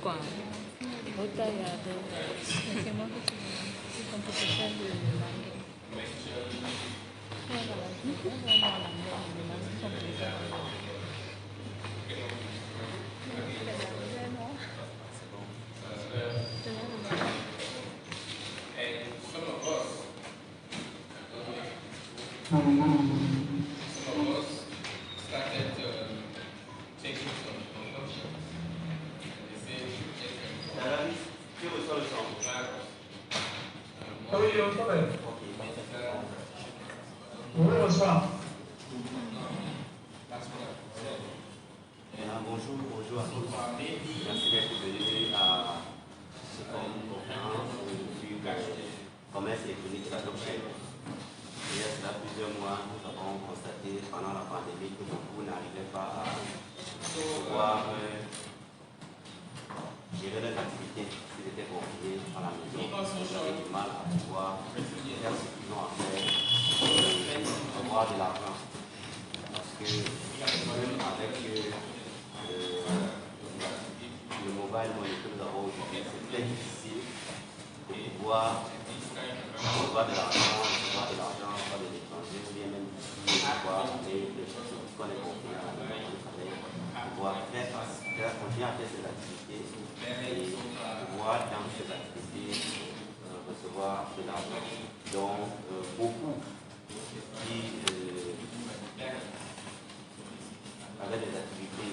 quoi. Autant il y a c'est moi que tu qu'on peut faire de langue. Bonjour à tous. Merci d'être venus à ce forum de conférence sur le commerce électronique de la blockchain. Il y a cela plusieurs mois, nous avons constaté pendant la pandémie que beaucoup n'arrivaient pas à pouvoir gérer leurs activités s'ils étaient confinés à la maison. Ils avaient du mal à pouvoir faire ce qu'ils ont à faire, avoir de l'argent. Parce que même avec le mobile money que nous avons aujourd'hui, c'est très difficile de pouvoir avoir de l'argent, pas de l'étranger, ou bien même ici, pouvoir aller de chercher ce qu'on est confiné à la maison, pouvoir continuer à faire ses activités et pouvoir dans ces activités recevoir de l'argent. Donc beaucoup qui avaient des activités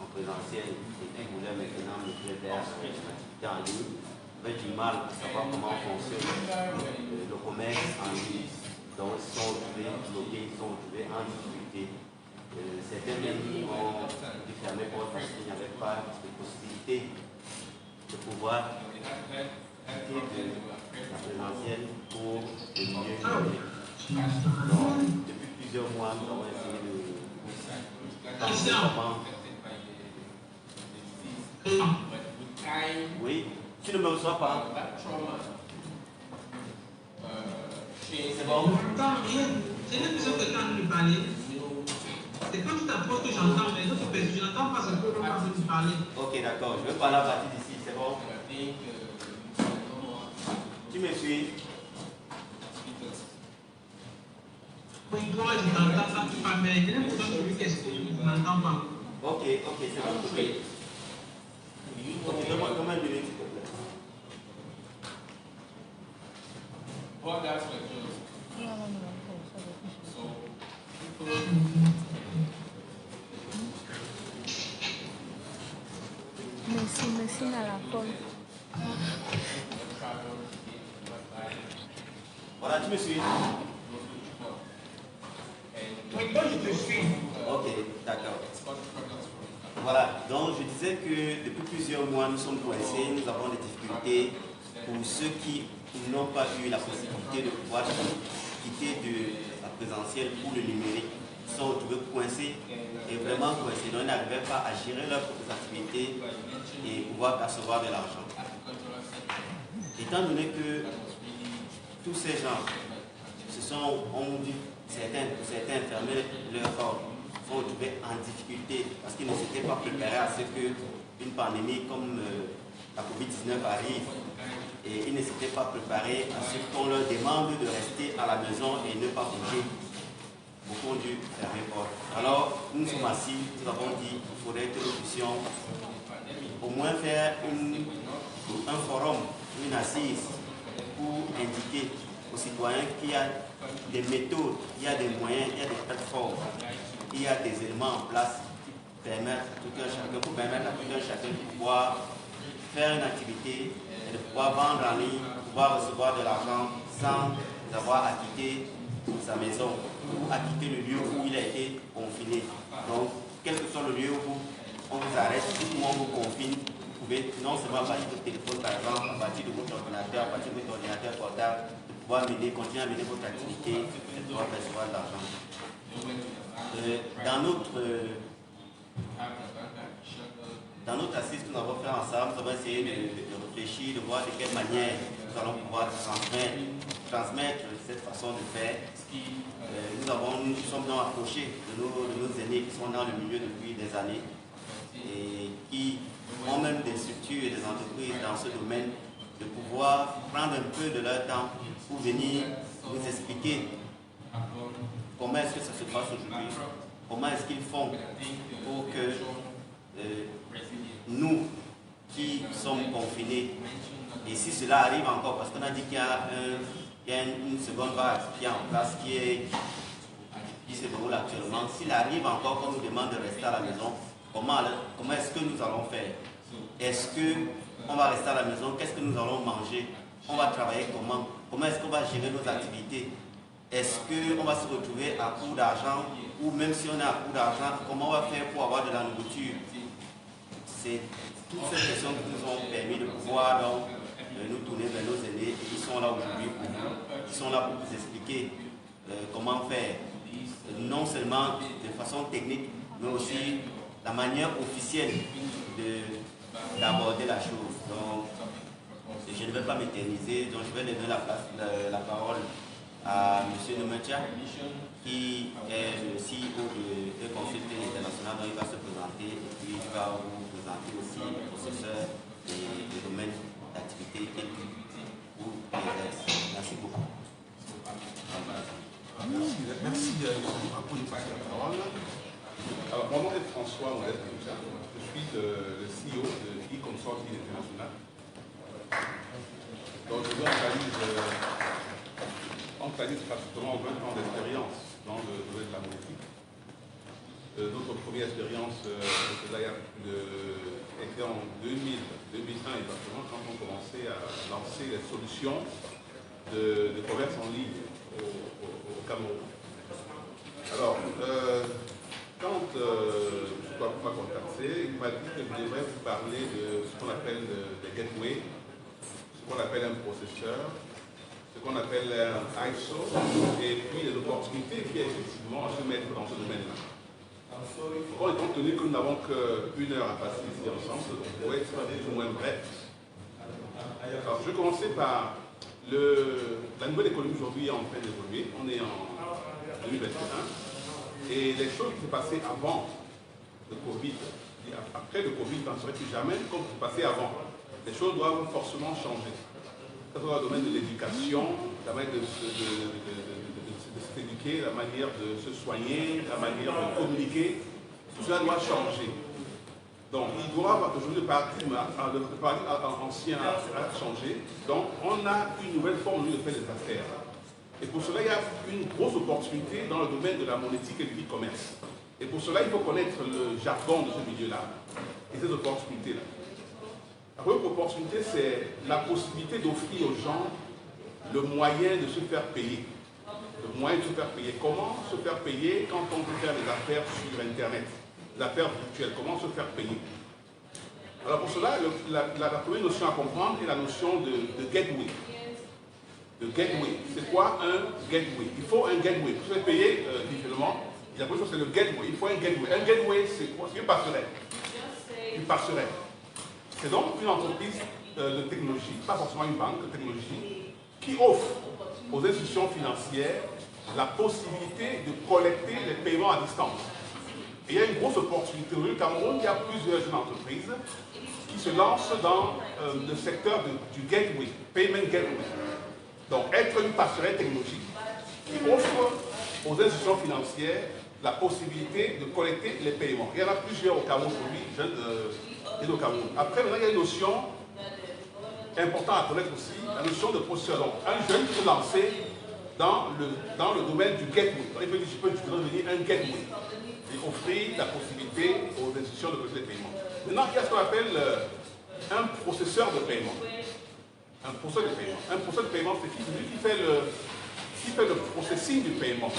en présentiel et qui voulaient maintenant migrer vers l'activité en ligne, avaient du mal à savoir comment fonctionne le commerce en ligne. Donc ils sont retrouvés bloqués, ils sont retrouvés en difficulté. Certains même ont dû fermer porte parce qu'il n'y avait pas de possibilité de pouvoir quitter de la présentielle pour le milieu numérique. Donc depuis plusieurs mois, nous avons essayé de oui, tu ne me reçois pas. C'est bon. J'ai l'impression que quand tu parles, c'est quand tu t'approches que j'entends, mais d'autres personnes, je n'entends pas ce que l'on va te parler. Ok, d'accord, je vais parler à partir d'ici, c'est bon. Tu me suis? Oui, toi, je t'entends quand tu parles, mais j'ai l'impression que lui, qu'est-ce que je n'entends pas. Ok, c'est bon, ok. Ok, donne-moi une minute, s'il te plaît. Merci à la folle. Voilà, tu me suis? Oui, toi, je te suis. Ok, d'accord. Voilà, donc je disais que depuis plusieurs mois, nous sommes coincés, nous avons des difficultés pour ceux qui n'ont pas eu la possibilité de pouvoir quitter de la présentielle pour le numérique. Ils sont retrouvés coincés et vraiment coincés. Donc ils n'arrivaient pas à gérer leurs propres activités et pouvoir percevoir de l'argent. Étant donné que tous ces gens ont dû, certains fermer leur corps, sont retrouvés en difficulté parce qu'ils ne s'étaient pas préparés à ce qu'une pandémie comme la COVID-19 arrive et ils ne s'étaient pas préparés à ce qu'on leur demande de rester à la maison et ne pas bouger. Beaucoup ont dû fermer porte. Alors nous sommes assis, nous avons dit qu'il faudrait que nous puissions au moins faire un forum, une assise pour indiquer aux citoyens qu'il y a des méthodes, il y a des moyens, il y a des plateformes, il y a des éléments en place qui permettent à tout un chacun de pouvoir faire une activité et de pouvoir vendre en ligne, de pouvoir recevoir de l'argent sans avoir à quitter sa maison ou à quitter le lieu où il a été confiné. Donc, quel que soit le lieu où on vous arrête, où on vous confine, vous pouvez non seulement à partir de votre téléphone par exemple, à partir de votre ordinateur, à partir de votre ordinateur portable, pouvoir continuer à mener votre activité et pouvoir recevoir de l'argent. Dans notre assise que nous avons fait ensemble, nous avons essayé de réfléchir, de voir de quelle manière nous allons pouvoir transmettre cette façon de faire. Nous sommes donc approchés de nos aînés qui sont dans le milieu depuis des années et qui ont même des structures et des entreprises dans ce domaine, de pouvoir prendre un peu de leur temps pour venir nous expliquer comment est-ce que ça se passe aujourd'hui, comment est-ce qu'ils font pour que nous qui sommes confinés, et si cela arrive encore, parce qu'on a dit qu'il y a une seconde vague qui est en place, qui se déroule actuellement, s'il arrive encore qu'on nous demande de rester à la maison, comment est-ce que nous allons faire? Est-ce qu'on va rester à la maison? Qu'est-ce que nous allons manger? On va travailler comment? Comment est-ce qu'on va gérer nos activités? Est-ce qu'on va se retrouver à court d'argent? Ou même si on est à court d'argent, comment on va faire pour avoir de la nourriture? C'est toutes ces questions qui nous ont permis de pouvoir donc, nous tourner vers nos aînés. Et ils sont là aujourd'hui pour nous. Ils sont là pour nous expliquer comment faire. Non seulement de façon technique, mais aussi la manière officielle d'aborder la chose. Donc, je ne vais pas m'éterniser, donc je vais donner la parole à M. Nemetia, qui est le CEO de Consulting International, dont il va se présenter et puis il va vous présenter aussi le processeur et le domaine d'activité et pour les aides. Merci beaucoup. Merci pour nous passer la parole. Alors, mon nom est François Modeste Nemetia. Je suis le CEO de e-Consulting International. Donc, je organise pratiquement 20 ans d'expérience dans le domaine de la monétique. Notre première expérience était en 2001 exactement, quand on commençait à lancer les solutions de commerce en ligne au Cameroun. Alors, quand je m'a contacté, il m'a dit que je devrais vous parler de ce qu'on appelle des gateways, ce qu'on appelle un processeur, ce qu'on appelle un ISO, et puis les opportunités qui effectivement se mettent dans ce domaine-là. Bon, étant donné que nous n'avons qu'une heure à passer ici ensemble, on pourrait être plus ou moins bref. Alors, je vais commencer par la nouvelle économie aujourd'hui est en train d'évoluer. On est en 2021. Et les choses qui se passaient avant le Covid, après le Covid, on ne serait plus jamais comme ce qui se passait avant. Les choses doivent forcément changer. Ça soit dans le domaine de l'éducation, la manière de s'éduquer, la manière de se soigner, la manière de communiquer, tout cela doit changer. Donc, il doit aujourd'hui le paradigme ancien a changé. Donc, on a une nouvelle forme de faire des affaires. Et pour cela, il y a une grosse opportunité dans le domaine de la monétique et du e-commerce. Et pour cela, il faut connaître le jargon de ce milieu-là et ces opportunités-là. La première opportunité, c'est la possibilité d'offrir aux gens le moyen de se faire payer. Le moyen de se faire payer. Comment se faire payer quand on veut faire des affaires sur Internet? Des affaires virtuelles. Comment se faire payer? Alors pour cela, la première notion à comprendre est la notion de gateway. Le gateway. C'est quoi un gateway? Il faut un gateway. Pour se faire payer différemment, la première chose c'est le gateway. Il faut un gateway. Un gateway, c'est quoi? C'est une passerelle. Une passerelle. C'est donc une entreprise de technologie, pas forcément une banque de technologie, qui offre aux institutions financières la possibilité de collecter les paiements à distance. Et il y a une grosse opportunité. Au Cameroun, il y a plusieurs jeunes entreprises qui se lancent dans le secteur du gateway, payment gateway. Donc, être une passerelle technologique qui offre aux institutions financières la possibilité de collecter les paiements. Il y en a plusieurs au Cameroun aujourd'hui, jeunes et au Cameroun. Après, maintenant, il y a une notion importante à connaître aussi, la notion de processeur. Donc, un jeune qui se lancer dans le domaine du gateway. Donc, il peut dire, je peux devenir un gateway et offrir la possibilité aux institutions de collecter les paiements. Maintenant, il y a ce qu'on appelle un processeur de paiement. Un processeur de paiement. Un processeur de paiement, c'est celui qui fait le processing du paiement.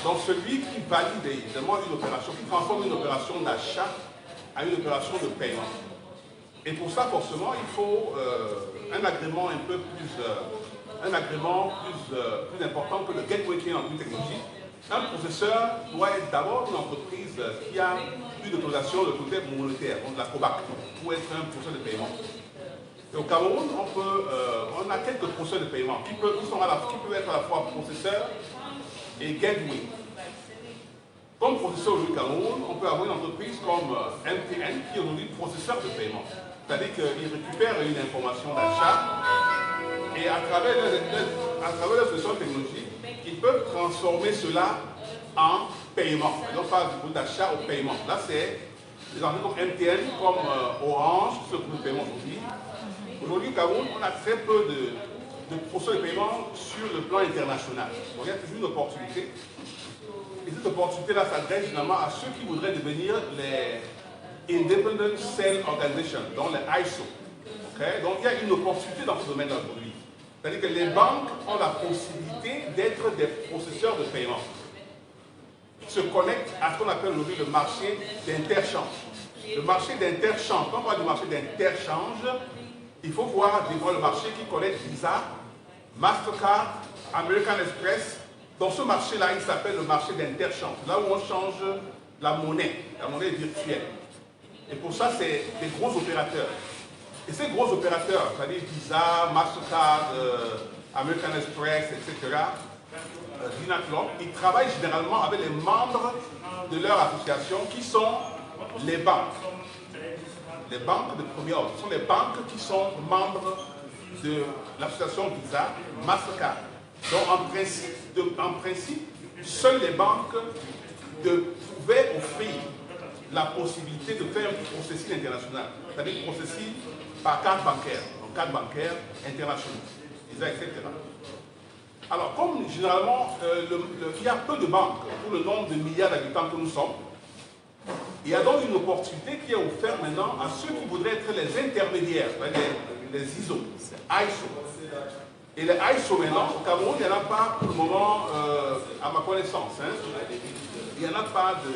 Donc celui qui valide évidemment une opération, qui transforme une opération d'achat à une opération de paiement. Et pour ça, forcément, il faut un agrément un peu plus, plus important que le gateway qui est en technologie. Un processeur doit être d'abord une entreprise qui a eu d'autorisation de côté monétaire, donc de la COBAC, pour être un processeur de paiement. Et au Cameroun, on a quelques processeurs de paiement qui peuvent être à la fois processeurs et gateway. Comme processeur aujourd'hui au Cameroun, on peut avoir une entreprise comme MTN qui est aujourd'hui processeur de paiement. C'est-à-dire qu'ils récupèrent une information d'achat et à travers leur solution technologique, ils peuvent transformer cela en paiement. Ils ont pas du coup d'achat au paiement. Là, c'est des entreprises comme MTN, comme Orange, qui s'occupent de paiement aujourd'hui. Aujourd'hui, au Cameroun, on a très peu de procédures de paiement sur le plan international. Donc, il y a toujours une opportunité. Et cette opportunité-là s'adresse finalement à ceux qui voudraient devenir les Independent Sales Organizations, donc les ISO. Okay? Donc, il y a une opportunité dans ce domaine-là aujourd'hui. C'est-à-dire que les banques ont la possibilité d'être des processeurs de paiement. Ils se connectent à ce qu'on appelle aujourd'hui le marché d'interchange. Le marché d'interchange, quand on parle du marché d'interchange, il faut voir le marché qui connecte Visa, Mastercard, American Express. Dans ce marché-là, il s'appelle le marché d'interchange, là où on change la monnaie virtuelle. Et pour ça, c'est des gros opérateurs. Et ces gros opérateurs, c'est-à-dire Visa, Mastercard, American Express, etc., Vinaclub, ils travaillent généralement avec les membres de leur association qui sont les banques. Les banques de premier ordre. Ce sont les banques qui sont membres de l'association Visa, Mastercard. Donc en principe, seules les banques pouvaient offrir la possibilité de faire un processus international, c'est-à-dire processus par carte bancaire, donc carte bancaire internationale, Visa, etc. Alors, comme généralement, il y a peu de banques pour le nombre de milliards d'habitants que nous sommes, il y a donc une opportunité qui est offerte maintenant à ceux qui voudraient être les intermédiaires, les ISO, ISO. Et les ISO maintenant, au Cameroun, il n'y en a pas pour le moment, à ma connaissance. Hein. Il n'y en a pas de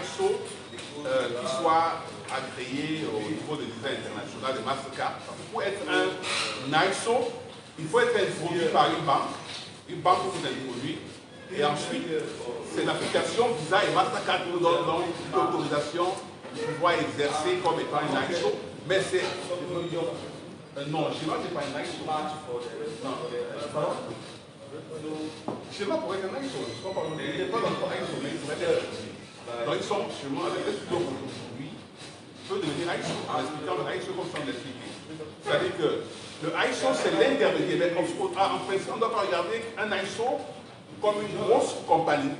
ISO qui soit agréé au niveau de Visa international, de Mastercard. Pour être un ISO, il faut être introduit par une banque vous introduit. Et ensuite, c'est l'application Visa et Mastercard qui nous donne donc l'autorisation de pouvoir exercer comme étant une ISO. Mais c'est... non, chez moi, ce n'est pas une ISO. Non. Pardon? Chez moi, pour être un ISO, il n'est pas encore ISO, mais il pourrait être... Donc, ils sont chez moi avec les studios aujourd'hui, peut devenir ISO en expliquant le ISO comme ça on l'expliquait. C'est-à-dire que le ISO, c'est l'intermédiaire. En principe, on ne doit pas regarder un ISO comme une grosse compagnie.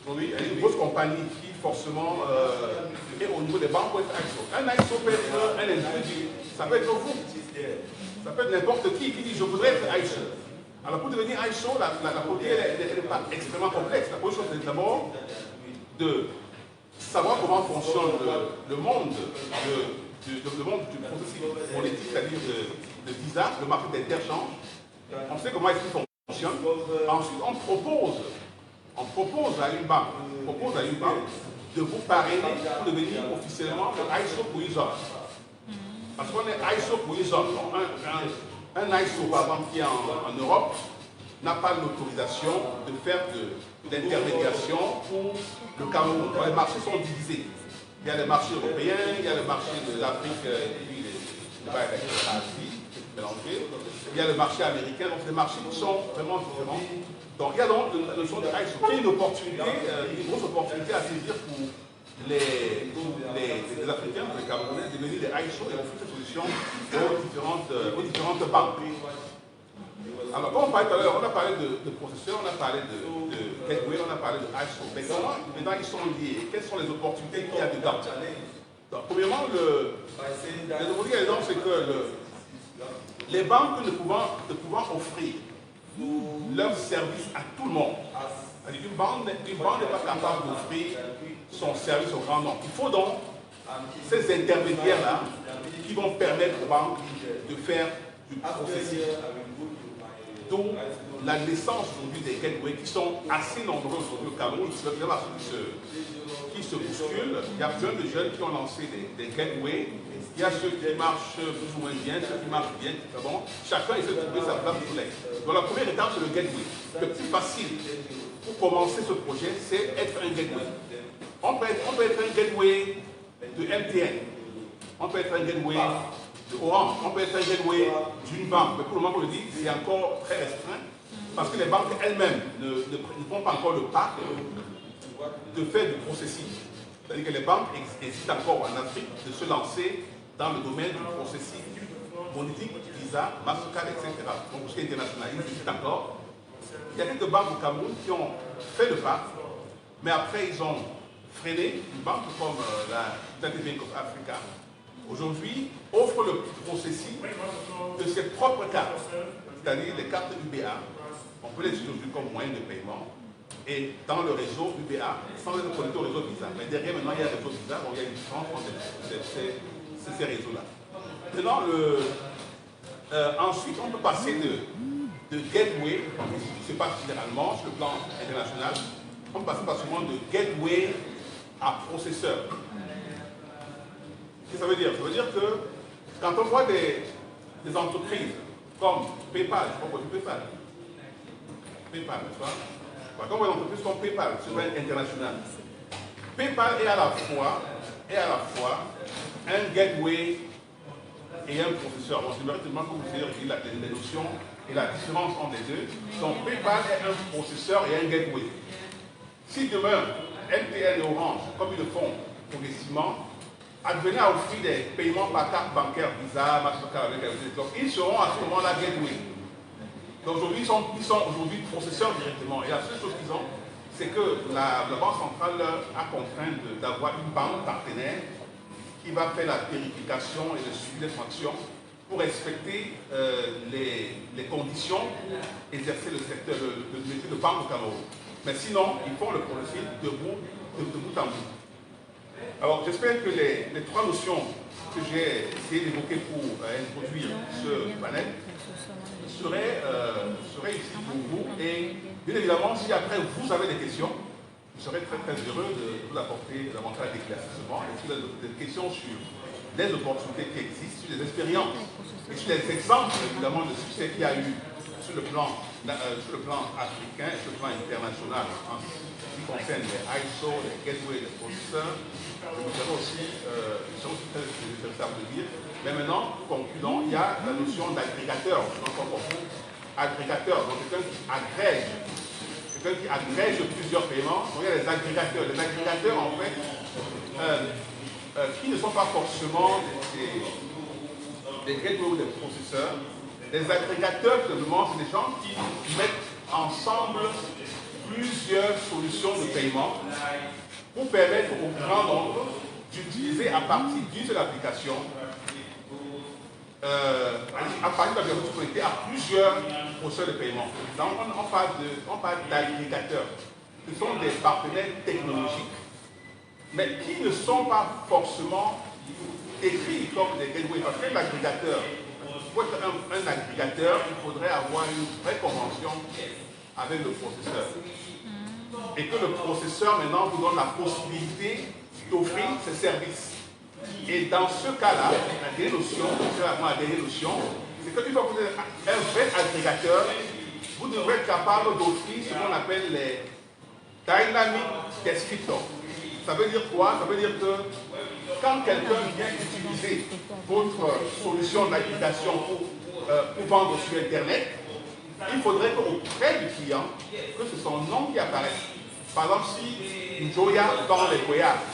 Oui, une grosse compagnie qui forcément est au niveau des banques pour être ISO. Un ISO peut être un individu, ça peut être vous, ça peut être n'importe qui dit je voudrais être ISO. Alors pour devenir ISO, la procédure n'est pas extrêmement complexe. La première chose c'est d'abord de savoir comment fonctionne le monde du processus politique, c'est-à-dire de Visa, le marché d'interchange. On sait comment il fonctionne. Ensuite, on propose à une banque de vous parrainer pour devenir officiellement le ISO pour une zone. Parce qu'on est ISO pour une zone. Un ISO, par exemple, qui est en Europe, n'a pas l'autorisation de faire de l'intermédiation pour le Cameroun. Les marchés sont divisés. Il y a les marchés européens, il y a le marché de l'Afrique et puis l'Asie mélangés. Il y a le marché américain, donc les marchés qui sont vraiment différents. Donc il y a donc la notion de ISO qui est une opportunité, une grosse opportunité à saisir pour les Africains, les Camerounais, de devenir des ISO et offrir cette solution aux différentes banques. Alors, comme on parlait tout à l'heure, on a parlé de processeurs, on a parlé de gateway, on a parlé de ISO. Mais comment maintenant ils sont liés? Quelles sont les opportunités qu'il y a dedans? Donc, premièrement, les opportunités dedans, c'est que les banques ne pouvant offrir leurs services à tout le monde. Une banque n'est pas capable d'offrir son service au grand nombre. Il faut donc ces intermédiaires-là qui vont permettre aux banques de faire du processus. D'où la naissance aujourd'hui des gateways qui sont assez nombreux aujourd'hui au Cameroun, qui se bousculent. Il y a plein de jeunes qui ont lancé des gateways. Il y a ceux qui marchent plus ou moins bien, ceux qui marchent bien, c'est bon. Chacun essaie de trouver sa place de soleil. Donc la première étape, c'est le gateway. Le plus facile pour commencer ce projet, c'est être un gateway. On peut être un gateway de MTN. On peut être un gateway de Orange. On peut être un gateway d'une banque. Mais pour le moment, comme je dis, c'est encore très restreint. Parce que les banques elles-mêmes ne prennent pas encore le pas de faire du processing. C'est-à-dire que les banques hésitent encore en Afrique de se lancer dans le domaine du processing monétique, Visa, Mastercard, etc. Donc, pour ce qui est international, ils hésitent encore. Il y a quelques banques au Cameroun qui ont fait le pas, mais après, ils ont freiné. Une banque comme la United Bank of Africa, aujourd'hui, offre le processing de ses propres cartes, c'est-à-dire les cartes UBA. On peut les utiliser comme moyen de paiement. Et dans le réseau UBA, sans être connecté au réseau Visa. Mais derrière, maintenant, il y a le réseau Visa, donc il y a une différence entre ces réseaux-là. Maintenant, ensuite, on peut passer de gateway, qui se passe généralement sur le plan international, on peut passer facilement de gateway à processeur. Qu'est-ce que ça veut dire? Ça veut dire que quand on voit des entreprises comme PayPal, je crois que c'est PayPal, n'est-ce pas? Quand on voit une entreprise comme PayPal, sur le plan international, PayPal est à la fois un gateway et un processeur. Bon, c'est directement que vous savez les notions et la différence entre les deux. Donc PayPal est un processeur et un gateway. Si demain, MTN et Orange, comme ils le font progressivement, advenaient à offrir des paiements par carte bancaire, Visa, Mastercard, avec ils seront à ce moment-là gateway. Donc aujourd'hui, ils sont aujourd'hui processeurs directement. Et la seule chose qu'ils ont, c'est que la Banque centrale a contraint d'avoir une banque partenaire qui va faire la vérification et le suivi des transactions pour respecter les conditions exercer le secteur, le métier de banque au Cameroun. Mais sinon, ils font le processus de bout en bout. Alors, j'espère que les trois notions que j'ai essayé d'évoquer pour introduire ce panel seraient ici pour vous. Et bien évidemment, si après vous avez des questions, je serais très très heureux de vous apporter davantage d'éclaircissement et sur des questions sur les opportunités qui existent, sur les expériences et sur les exemples évidemment de succès qu'il y a eu sur le plan africain et sur le plan international en ce qui concerne les ISO, les gateways, les processeurs. Nous serons aussi très intéressés à le dire. Mais maintenant, concluons, il y a la notion d'agrégateur. Agrégateur, donc quelqu'un qui agrège plusieurs paiements. Donc il y a les agrégateurs. Les agrégateurs, en fait, qui ne sont pas forcément des gateways ou des processeurs. Les agrégateurs, simplement, c'est des gens qui mettent ensemble plusieurs solutions de paiement pour permettre au grand nombre d'utiliser à partir d'une seule application, à partir de l'application connectée à plusieurs processeurs de paiement. Donc on parle d'agrégateurs. Ce sont des partenaires technologiques, mais qui ne sont pas forcément écrits comme des gateways. Parce que l'agrégateur, pour être un agrégateur, il faudrait avoir une vraie convention avec le processeur. Et que le processeur maintenant vous donne la possibilité d'offrir ses services. Et dans ce cas-là, la dernière notion, c'est que une fois que vous êtes un vrai agrégateur, vous devrez être capable d'offrir ce qu'on appelle les Dynamic Descriptors. Ça veut dire quoi? Ça veut dire que quand quelqu'un vient utiliser votre solution d'application pour vendre sur Internet, il faudrait qu'auprès du client, que c'est son nom qui apparaisse. Par exemple, si Njoya vend les goyabes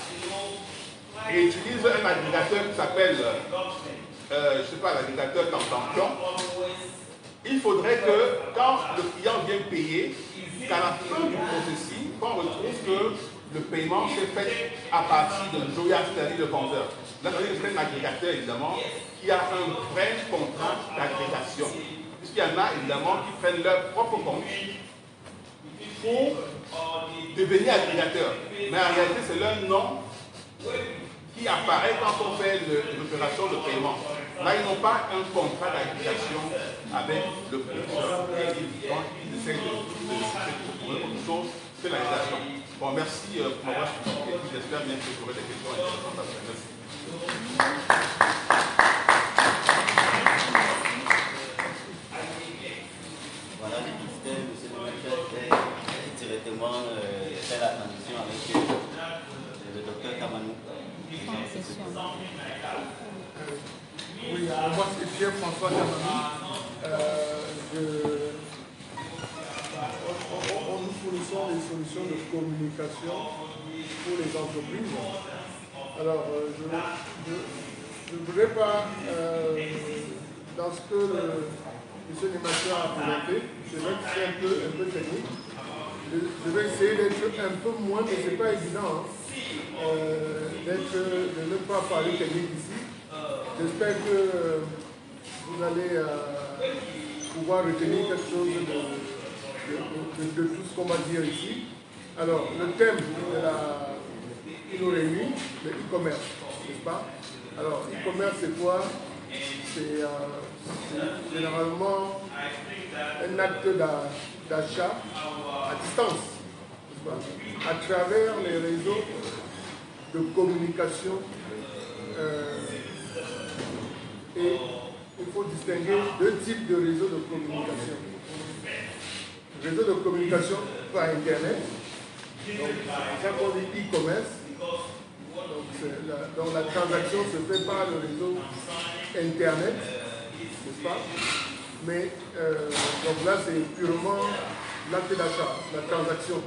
et utilise un agrégateur qui s'appelle, je ne sais pas, l'agrégateur d'Entention, il faudrait que quand le client vient payer, qu'à la fin du processus, on retrouve que le paiement s'est fait à partir de Njoya, c'est-à-dire le vendeur. Là, c'est un agrégateur, évidemment, qui a un vrai contrat d'agrégation. Puisqu'il y en a, évidemment, qui prennent leur propre compte pour devenir agrégateur. Mais en réalité, c'est leur nom qui apparaît quand on fait l'opération de paiement. Là, ils n'ont pas un contrat d'agrégation avec le producteur. Ils essaient de trouver autre chose que l'agrégation. Bon, merci pour m'avoir suivi et j'espère bien que vous aurez des questions intéressantes après. Merci. Voilà, monsieur le maître directement fait la transition avec le docteur Kamanou. Oui, moi c'est Pierre-François Kamanou. On nous définissons des solutions de communication pour les entreprises. Alors, je ne voudrais pas, dans ce que M. Nemacha a présenté, c'est vrai que c'est un peu technique. Je vais essayer d'être un peu moins, mais ce n'est pas évident, de ne pas parler technique ici. J'espère que vous allez pouvoir retenir quelque chose de tout ce qu'on va dire ici. Alors, le thème qui nous réunit, le e-commerce, n'est-ce pas? Alors, e-commerce, c'est quoi? C'est généralement un acte d'achat à distance, n'est-ce pas? À travers les réseaux de communication. Et il faut distinguer deux types de réseaux de communication. Réseau de communication par Internet, donc c'est ça qu'on dit e-commerce. Donc la transaction se fait par le réseau Internet, n'est-ce pas? Mais donc là c'est purement l'acte d'achat, la transaction.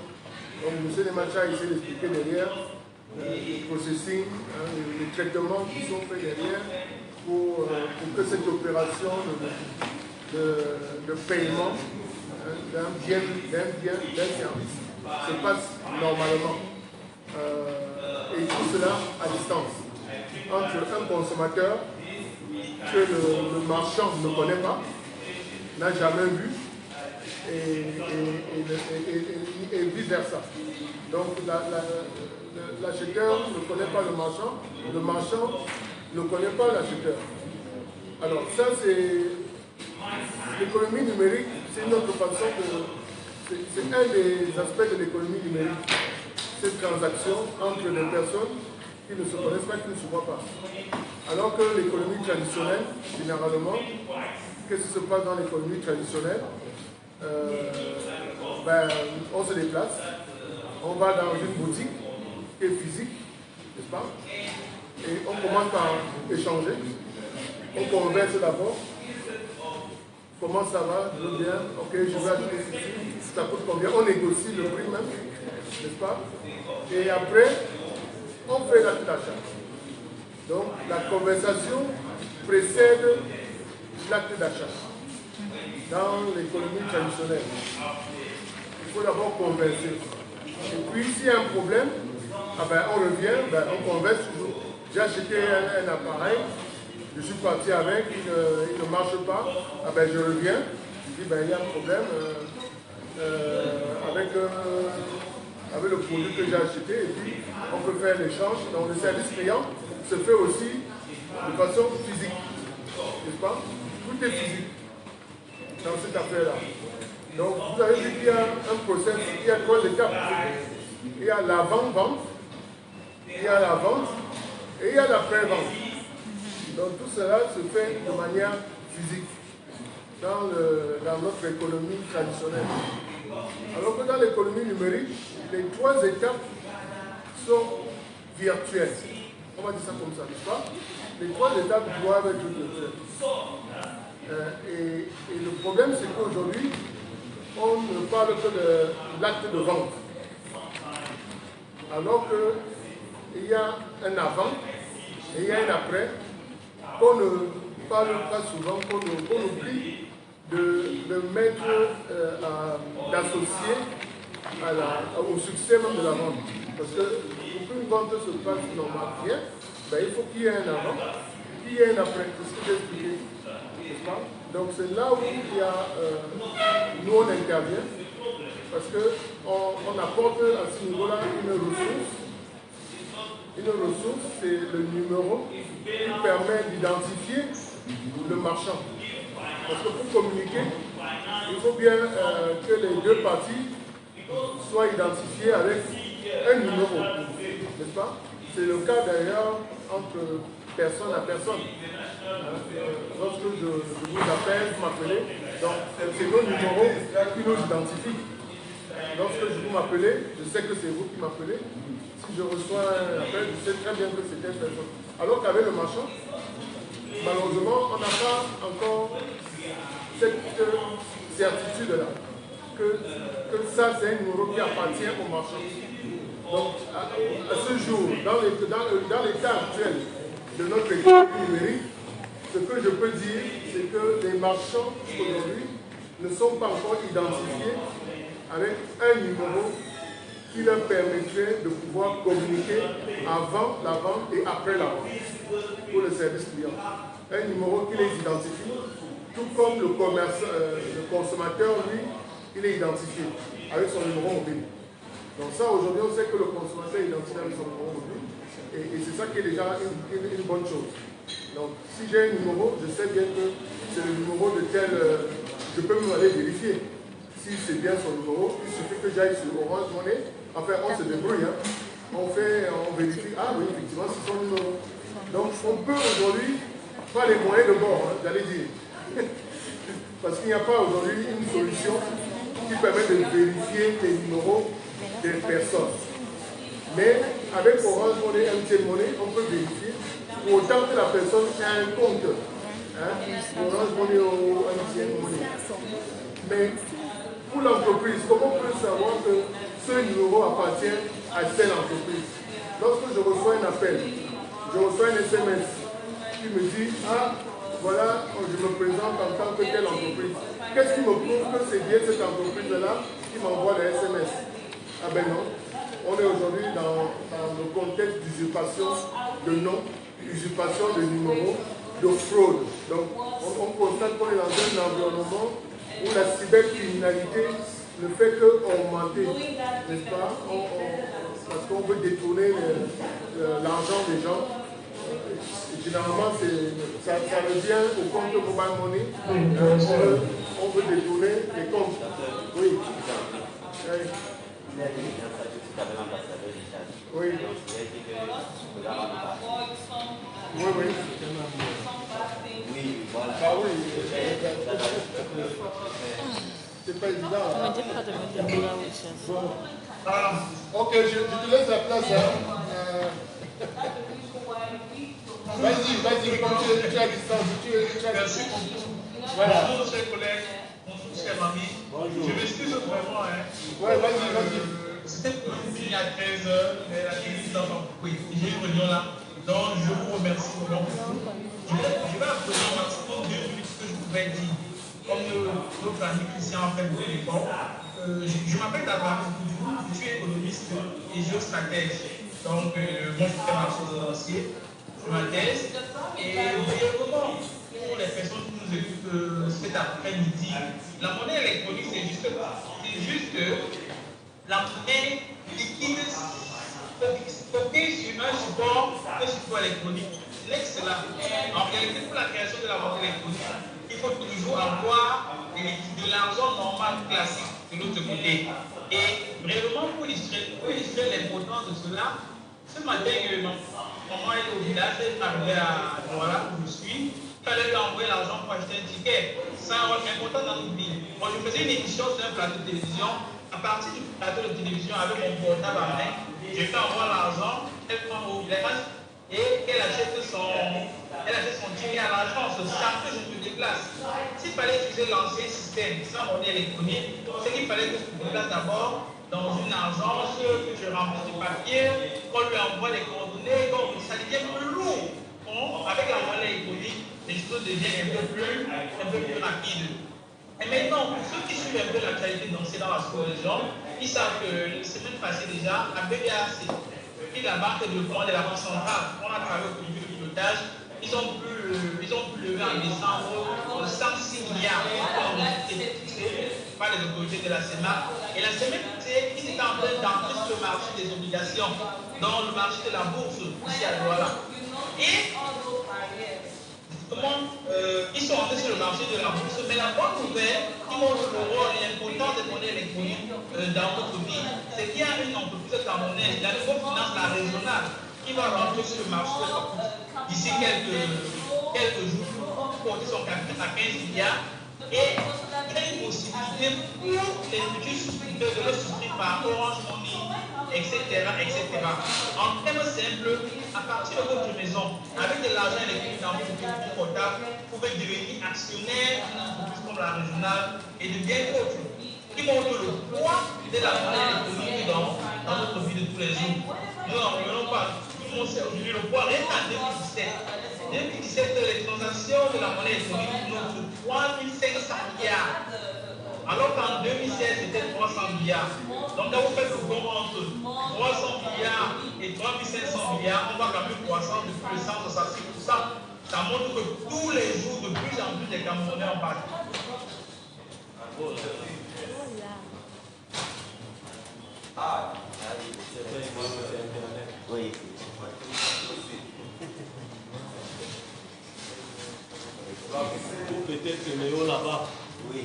Donc M. Nemacha essaie d'expliquer derrière le processing, les traitements qui sont faits derrière pour que cette opération de paiement d'un bien, d'un service se passe normalement. Et tout cela à distance. Entre un consommateur que le marchand ne connaît pas, n'a jamais vu, et vice-versa. Donc l'acheteur ne connaît pas le marchand ne connaît pas l'acheteur. Alors ça c'est l'économie numérique, c'est une autre façon c'est un des aspects de l'économie numérique. Cette transaction entre des personnes qui ne se connaissent pas, qui ne se voient pas. Alors que l'économie traditionnelle, généralement, qu'est-ce qui se passe dans l'économie traditionnelle? On se déplace, on va dans une boutique qui est physique, n'est-ce pas? Et on commence par échanger, on converse d'abord. Comment ça va? Je veux bien, ok, je vais acheter ceci, ça coûte combien? On négocie le prix même, n'est-ce pas? Et après, on fait l'acte d'achat. Donc, la conversation précède l'acte d'achat. Dans l'économie traditionnelle, il faut d'abord converser. Et puis, s'il y a un problème, on revient, on converse toujours. J'ai acheté un appareil, je suis parti avec, il ne marche pas, je reviens, je dis, il y a un problème avec le produit que j'ai acheté, et puis on peut faire l'échange. Donc le service client se fait aussi de façon physique, n'est-ce pas? Tout est physique dans cette affaire-là. Donc vous avez vu qu'il y a un process, il y a 3 étapes. Il y a l'avant-vente, il y a la vente et il y a l'après-vente. Donc tout cela se fait de manière physique dans notre économie traditionnelle. Alors que dans l'économie numérique, les 3 étapes sont virtuelles. On va dire ça comme ça, n'est-ce pas? Les 3 étapes doivent être virtuelles. Et le problème, c'est qu'aujourd'hui, on ne parle que de l'acte de vente. Alors qu'il y a un avant et il y a un après, qu'on ne parle pas souvent, qu'on oublie de mettre, d'associer au succès même de la vente. Parce que pour qu'une vente se passe normalement bien, il faut qu'il y ait un avant, qu'il y ait un après. C'est ce que j'ai expliqué. Donc c'est là où nous on intervient, parce qu'on apporte à ce niveau-là une ressource. Une ressource, c'est le numéro qui permet d'identifier le marchand. Parce que pour communiquer, il faut bien que les 2 parties soient identifiées avec un numéro, n'est-ce pas? C'est le cas d'ailleurs entre personne à personne. Lorsque je vous appelle, vous m'appelez, donc c'est nos numéros qui nous identifient. Lorsque je vous m'appelez, je sais que c'est vous qui m'appelez. Si je reçois un appel, je sais très bien que c'est telle personne. Alors qu'avec le marchand, malheureusement, on n'a pas encore cette certitude-là. que ça, c'est un numéro qui appartient au marchand. Donc, à ce jour, dans l'état actuel de notre économie numérique, ce que je peux dire, c'est que les marchands aujourd'hui ne sont pas encore identifiés avec un numéro qui leur permettrait de pouvoir communiquer avant la vente et après la vente pour le service client. Un numéro qui les identifie, tout comme le consommateur, lui, il est identifié avec son numéro mobile. Donc ça, aujourd'hui, on sait que le consommateur est identifié avec son numéro mobile et c'est ça qui est déjà une bonne chose. Donc, si j'ai un numéro, je sais bien que c'est le numéro de tel... je peux même aller vérifier si c'est bien son numéro. Il suffit que j'aille sur Orange Money. Enfin, on se débrouille. Hein. On vérifie. Ah oui, effectivement, c'est son numéro. Donc, on peut aujourd'hui pas les moyens de bord, hein, j'allais dire. Parce qu'il n'y a pas aujourd'hui une solution qui permet de vérifier les numéros des personnes. Mais avec Orange Money, MTN Money, on peut vérifier pour autant que la personne ait un compte. Hein, Orange Money ou MTN Money. Mais pour l'entreprise, comment on peut savoir que ce numéro appartient à telle entreprise? Lorsque je reçois un appel, je reçois un SMS qui me dit « Ah, voilà, je me présente en tant que telle entreprise. » Qu'est-ce qui me prouve que c'est bien cette entreprise-là qui m'envoie les SMS? Ah ben non, on est aujourd'hui dans le contexte d'usurpation de nom, usurpation de numéro, de fraude. Donc on constate qu'on est dans un environnement où la cybercriminalité ne fait qu'augmenter, n'est-ce pas? Parce qu'on veut détourner l'argent des gens. Généralement, ça revient au compte mobile money. On veut détourner les comptes. Oui. Oui. Oui, oui. Oui, voilà. Ah oui. C'est pas évident. On me dit pas de me dire là où je suis. Ok, je te laisse la place. Hein. Vas-y, comme tu es à distance. Merci beaucoup. Voilà. Bonjour, chers collègues. Bonjour, chers amis. Bonjour. Je m'excuse vraiment. Hein. Ouais, vas-y. C'était pour il y a 13 heures, mais la télévision n'a pas compris. J'ai une réunion là. Donc, je vous remercie vraiment beaucoup. Je vais appeler au maximum 2 minutes ce que je pouvais dire. Comme notre ami Christian a fait beaucoup d'efforts. Je m'appelle Dabar, je suis économiste et géostratège. Donc, moi, je fais marché financier. Je m'intéresse. Et brièvement, pour les personnes qui nous écoutent cet après-midi, la monnaie électronique, c'est juste que la monnaie liquide stockée sur un support électronique. L'ex là. En réalité, pour la création de la monnaie électronique, il faut toujours avoir de l'argent normal classique de l'autre côté. Et brièvement, pour illustrer l'importance de cela, ce matin, maman est au village, elle est arrivée à Douala où je suis. Il fallait lui envoyer l'argent pour acheter un ticket. C'est un rôle important dans notre vie. Moi, je faisais une émission sur un plateau de télévision. À partir du plateau de télévision, avec mon portable à main, je fais envoyer l'argent, elle prend au village et elle achète son ticket à l'agence. Chaque fois que je me déplace, s'il fallait utiliser l'ancien système sans monnaie électronique, c'est qu'il fallait que je me déplace d'abord dans une agence, que je remplisse du papier, qu'on lui envoie les coordonnées, donc ça devient plus lourd. Avec la monnaie électronique, les choses deviennent un peu plus rapides. Et maintenant, pour ceux qui suivent un peu l'actualité dans la sous-région, ils savent que la semaine passée déjà, la BDAC, qui est la banque de développement de la Banque centrale, on a travaillé au comité de pilotage, ils ont pu lever en décembre 106 milliards par les autorités de la CEMAC. Et la semaine passée, ils étaient en train d'entrer sur le marché des obligations, dans le marché de la bourse, ici à Douala. Et ils sont entrés sur le marché de la bourse, mais la bonne nouvelle qui montre le rôle et l'importance des monnaies électroniques dans notre vie, c'est qu'il y a une entreprise camerounaise, la Nouveau Finance, la régionale, qui va rentrer sur le marché de la bourse d'ici quelques jours pour porter son capital à 15 milliards. Et il y a une possibilité pour les petits souscripteurs de le souscrire par Orange Money, etc. En termes simples, à partir de votre maison, avec de l'argent électronique dans votre compte portable, vous pouvez devenir actionnaire d'une entreprise comme la régionale et de bien d'autres. qui montre le poids de la monnaie électronique dans notre vie de tous les jours. Nous n'en revenons pas. Tout le monde sait aujourd'hui le poids. Rien qu'en 2017. 2017, les transactions de la monnaie électronique montrent 3500 milliards. Alors qu'en 2016, c'était 300 milliards. Donc, quand vous faites le compte entre 300 milliards et 3500 milliards, on va quand même croissance de plus de 166%. Ça montre que tous les jours, de plus en plus, les Camerounais en parlent. Oui. Peut-être Léo là-bas. Oui.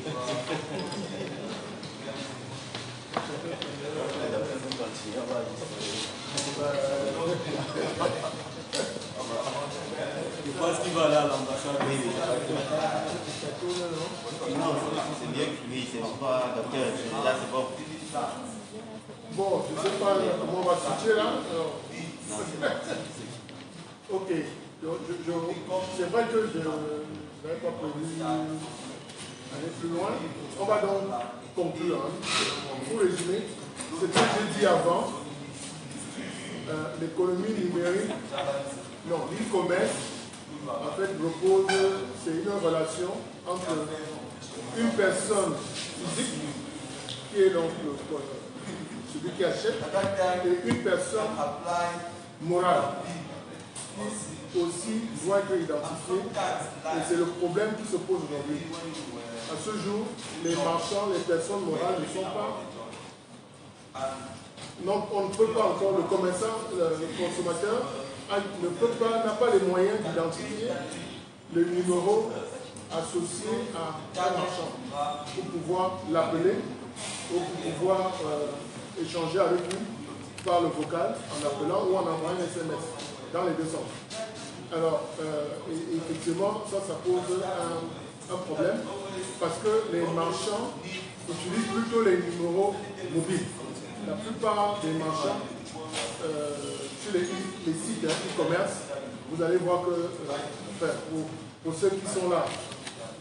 Je pense qu'il va aller à l'ambassade. Non, c'est bien que oui, c'est pas docteur, là c'est bon. Bon, je ne sais pas comment on va switcher là. Ok, c'est vrai que je n'avais pas prévu aller plus loin. On va donc conclure. Pour résumer, ce que j'ai dit avant, l'économie numérique, non, l'e-commerce, en fait, repose, c'est une relation entre une personne physique, qui est donc celui qui achète, et une personne morale, qui aussi doit être identifiée. Et c'est le problème qui se pose aujourd'hui. À ce jour, les marchands, les personnes morales ne sont pas... Donc on ne peut pas encore, le commerçant, le consommateur, n'a pas les moyens d'identifier le numéro associé à un marchand pour pouvoir l'appeler ou pour pouvoir échanger avec lui par le vocal en appelant ou en envoyant un SMS dans les deux sens. Alors, effectivement, ça pose un problème parce que les marchands utilisent plutôt les numéros mobiles. La plupart des marchands sur les sites e-commerce, vous allez voir que, pour ceux qui sont là,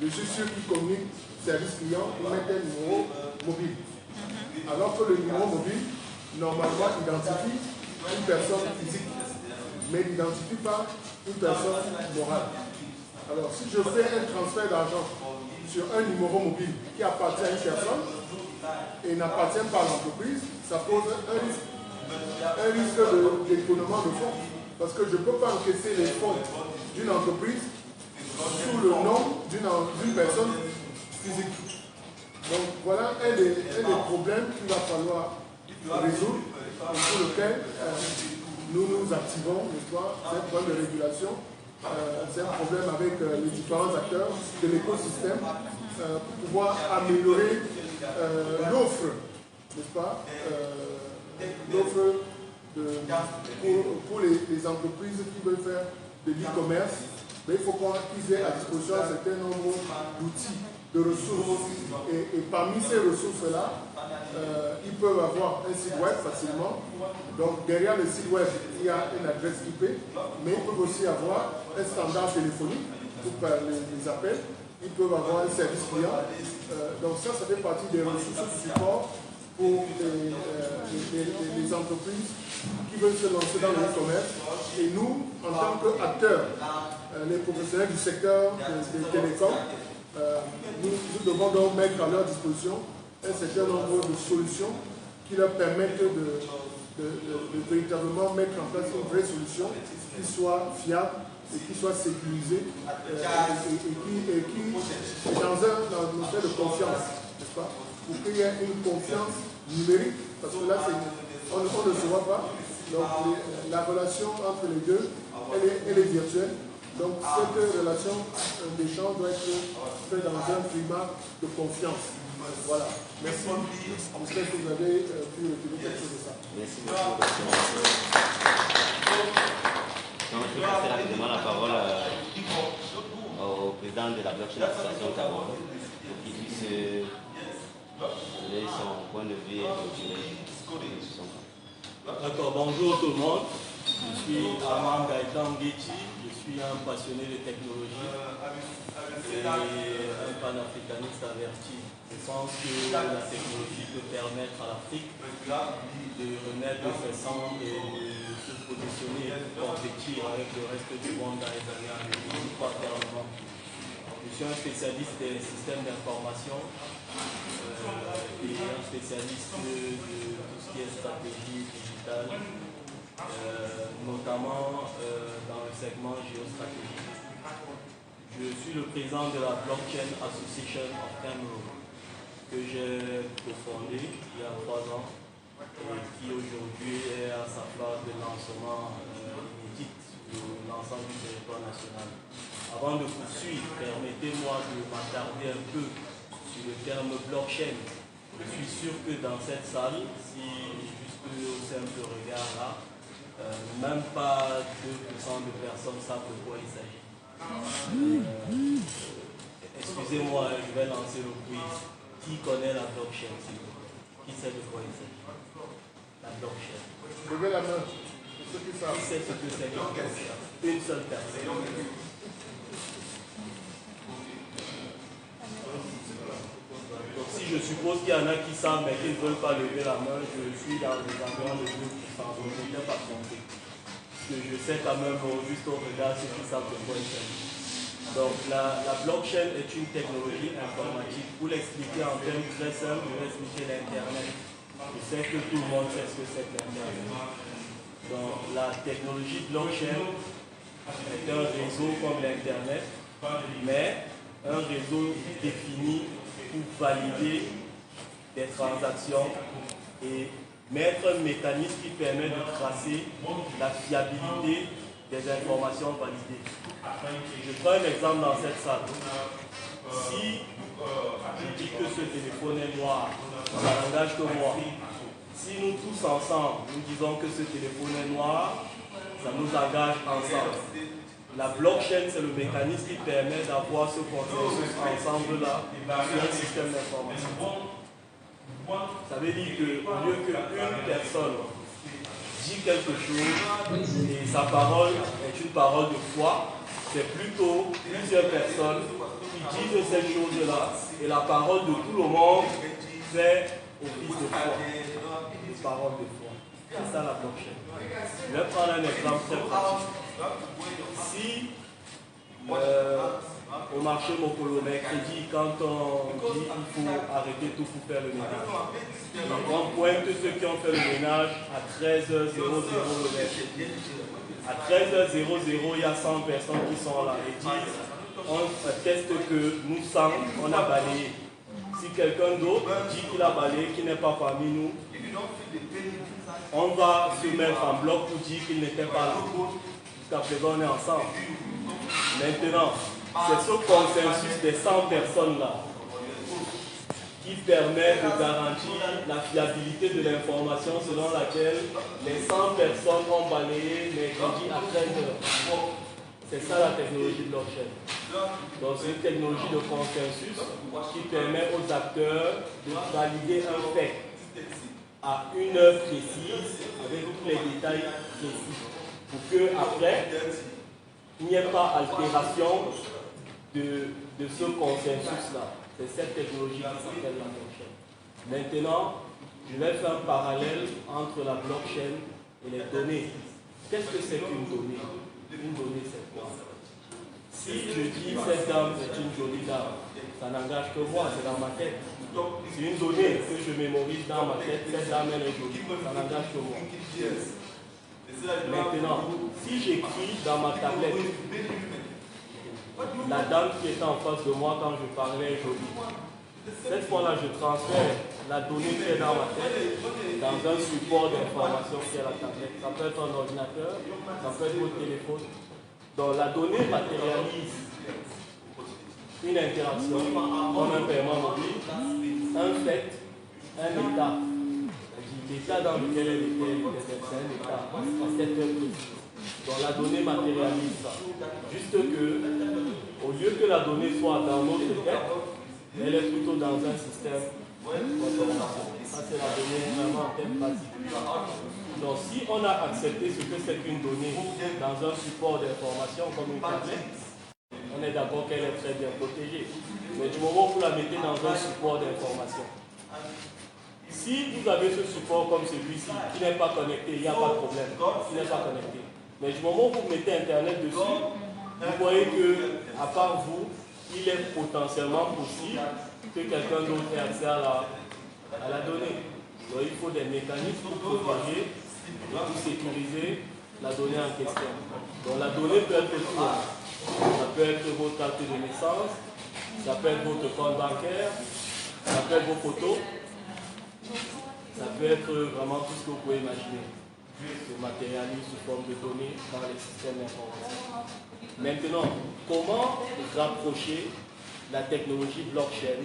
je suis sûr qu'ils communiquent service client, ils mettent un numéro mobile. Alors que le numéro mobile, normalement, identifie une personne physique, mais n'identifie pas une personne morale. Alors, si je fais un transfert d'argent sur un numéro mobile qui appartient à une personne et n'appartient pas à l'entreprise, ça pose un risque d'écoulement de fonds. Parce que je ne peux pas encaisser les fonds d'une entreprise sous le nom d'une personne physique. Donc voilà un des problèmes qu'il va falloir résoudre et sur lequel nous nous activons, n'est-ce pas? C'est un problème de régulation, c'est un problème avec les différents acteurs de l'écosystème pour pouvoir améliorer l'offre, n'est-ce pas? L'offre pour les entreprises qui veulent faire de l'e-commerce, mais il faut qu'ils aient à disposition un certain nombre d'outils, de ressources. Et parmi ces ressources-là, ils peuvent avoir un site web facilement. Donc derrière le site web, il y a une adresse IP, mais ils peuvent aussi avoir un standard téléphonique pour les appels. Ils peuvent avoir un service client. Donc ça fait partie des ressources de support pour les entreprises qui veulent se lancer dans le e-commerce. Et nous, en tant qu'acteurs, les professionnels du secteur des télécoms, nous devons donc mettre à leur disposition un certain nombre de solutions qui leur permettent de véritablement mettre en place une vraie solution qui soit fiable et qui soit sécurisée et qui est dans un fait de confiance, n'est-ce pas? Pour qu'il y ait une confiance numérique, parce que là, on ne se voit pas. Donc, la relation entre les deux, elle est virtuelle. Donc, cette relation d'échange doit être faite dans un climat de confiance. Voilà. Merci. J'espère que vous avez pu retirer quelque chose de ça. Merci beaucoup. Donc, je vais passer rapidement la parole au président de la Blockchain Association Cameroun pour qu'il puisse donner son point de vue et continuer. D'accord, bonjour tout le monde. Je suis Armand Gaëtan Guetti, je suis un passionné de technologie et un panafricaniste averti. Je pense que la technologie peut permettre à l'Afrique de renaître de ses cendres et de se positionner et de compétir avec le reste du monde dans les années à venir, pas fermement. Je suis un spécialiste des systèmes d'information et un spécialiste de tout ce qui est stratégie digitale, notamment dans le segment géostratégique. Je suis le président de la Blockchain Association of Cameroon, que j'ai cofondé il y a 3 ans et qui aujourd'hui est à sa phase de lancement inédite de l'ensemble du territoire national. Avant de poursuivre, permettez-moi de m'attarder un peu sur le terme blockchain. Je suis sûr que dans cette salle, si juste au simple regard là, même pas 2% de personnes savent de quoi il s'agit. Excusez-moi, je vais lancer le quiz. Qui connaît la blockchain, s'il vous plaît? Qui sait de quoi il s'agit? La blockchain. Levez la main, pour ceux qui savent. Qui sait ce que c'est que la blockchain? Une seule personne. Donc si je suppose qu'il y en a qui savent mais qui ne veulent pas lever la main, je suis dans les environs de 2%, donc je n'ai pas compris. Parce que je sais quand même, juste au regard, ceux qui savent de quoi il s'agit. Donc la blockchain est une technologie informatique. Pour l'expliquer en termes très simples, je vais expliquer l'Internet. Je sais que tout le monde sait ce que c'est que l'Internet. Donc la technologie blockchain est un réseau comme l'Internet, mais un réseau défini pour valider des transactions et mettre un mécanisme qui permet de tracer la fiabilité des informations validées. Je prends un exemple dans cette salle. Si je dis que ce téléphone est noir, ça n'engage que moi. Si nous tous ensemble, nous disons que ce téléphone est noir, ça nous engage ensemble. La blockchain, c'est le mécanisme qui permet d'avoir ce consensus ensemble-là sur un système d'information. Ça veut dire qu'au lieu qu'une personne dit quelque chose et sa parole est une parole de foi, c'est plutôt plusieurs personnes qui disent cette chose-là et la parole de tout le monde fait office de foi. Une parole de foi. C'est ça la blockchain. Je vais prendre un exemple très pratique. Si au marché Mokolo mercredi, quand on dit qu'il faut arrêter tout pour faire le ménage, on pointe ceux qui ont fait le ménage à 13h00 le mercredi. À 13h00, il y a 100 personnes qui sont là et disent on atteste que nous 100, on a balayé. Si quelqu'un d'autre dit qu'il a balayé, qui n'est pas parmi nous, on va se mettre en bloc pour dire qu'il n'était pas là. Jusqu'à présent, on est ensemble. Maintenant, c'est ce consensus des 100 personnes-là qui permet de garantir la fiabilité de l'information selon laquelle les 100 personnes ont balayé mercredi à 13h. C'est ça la technologie blockchain. Donc c'est une technologie de consensus qui permet aux acteurs de valider un fait à une heure précise avec tous les détails précis pour que après il n'y ait pas altération de ce consensus-là. C'est cette technologie qui s'appelle la blockchain. Maintenant, je vais faire un parallèle entre la blockchain et les données. Qu'est-ce que c'est qu'une donnée? Une donnée, c'est quoi? Si je dis cette dame est une jolie dame, ça n'engage que moi, c'est dans ma tête. C'est une donnée que je mémorise dans ma tête, cette dame elle est jolie, ça n'engage que moi. Maintenant, si j'écris dans ma tablette, la dame qui était en face de moi quand je parlais est jolie. Cette fois-là, je transfère la donnée qui est dans ma tête dans un support d'information qui est la tablette. Ça peut être un ordinateur, ça peut être votre téléphone. Donc la donnée matérialise une interaction comme un paiement mobile, un fait, un état. L'état dans lequel elle était, c'est un état à cette heure précise. Donc la donnée matérialise ça. Juste que, au lieu que la donnée soit dans notre tête, elle est plutôt dans un système d'information. Ça, c'est la donnée vraiment en termes pratiques. Donc, si on a accepté ce que c'est qu'une donnée dans un support d'information comme une tablette, on est d'accord qu'elle est très bien protégée. Mais du moment où vous la mettez dans un support d'information, si vous avez ce support comme celui-ci, qui n'est pas connecté, il n'y a pas de problème. Il n'est pas connecté. Mais du moment où vous mettez Internet dessus, vous voyez que, à part vous, il est potentiellement possible que quelqu'un d'autre ait accès à la donnée. Donc il faut des mécanismes pour protéger et pour sécuriser la donnée en question. Donc la donnée peut être tout. Ça peut être votre carte de naissance, ça peut être votre compte bancaire, ça peut être vos photos, ça peut être vraiment tout ce que vous pouvez imaginer. Se matérialise sous forme de données dans les systèmes d'information. Maintenant, comment rapprocher la technologie blockchain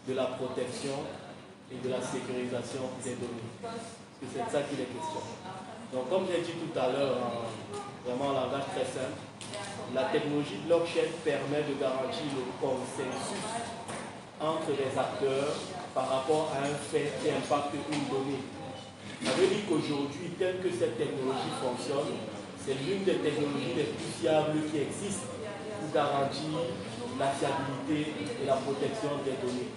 de la protection et de la sécurisation des données? Parce que c'est de ça qu'il est question. Donc, comme j'ai dit tout à l'heure, vraiment en langage très simple, la technologie blockchain permet de garantir le consensus entre les acteurs par rapport à un fait qui impacte une donnée. Ça veut dire qu'aujourd'hui, tel que cette technologie fonctionne, c'est l'une des technologies les plus fiables qui existent pour garantir la fiabilité et la protection des données.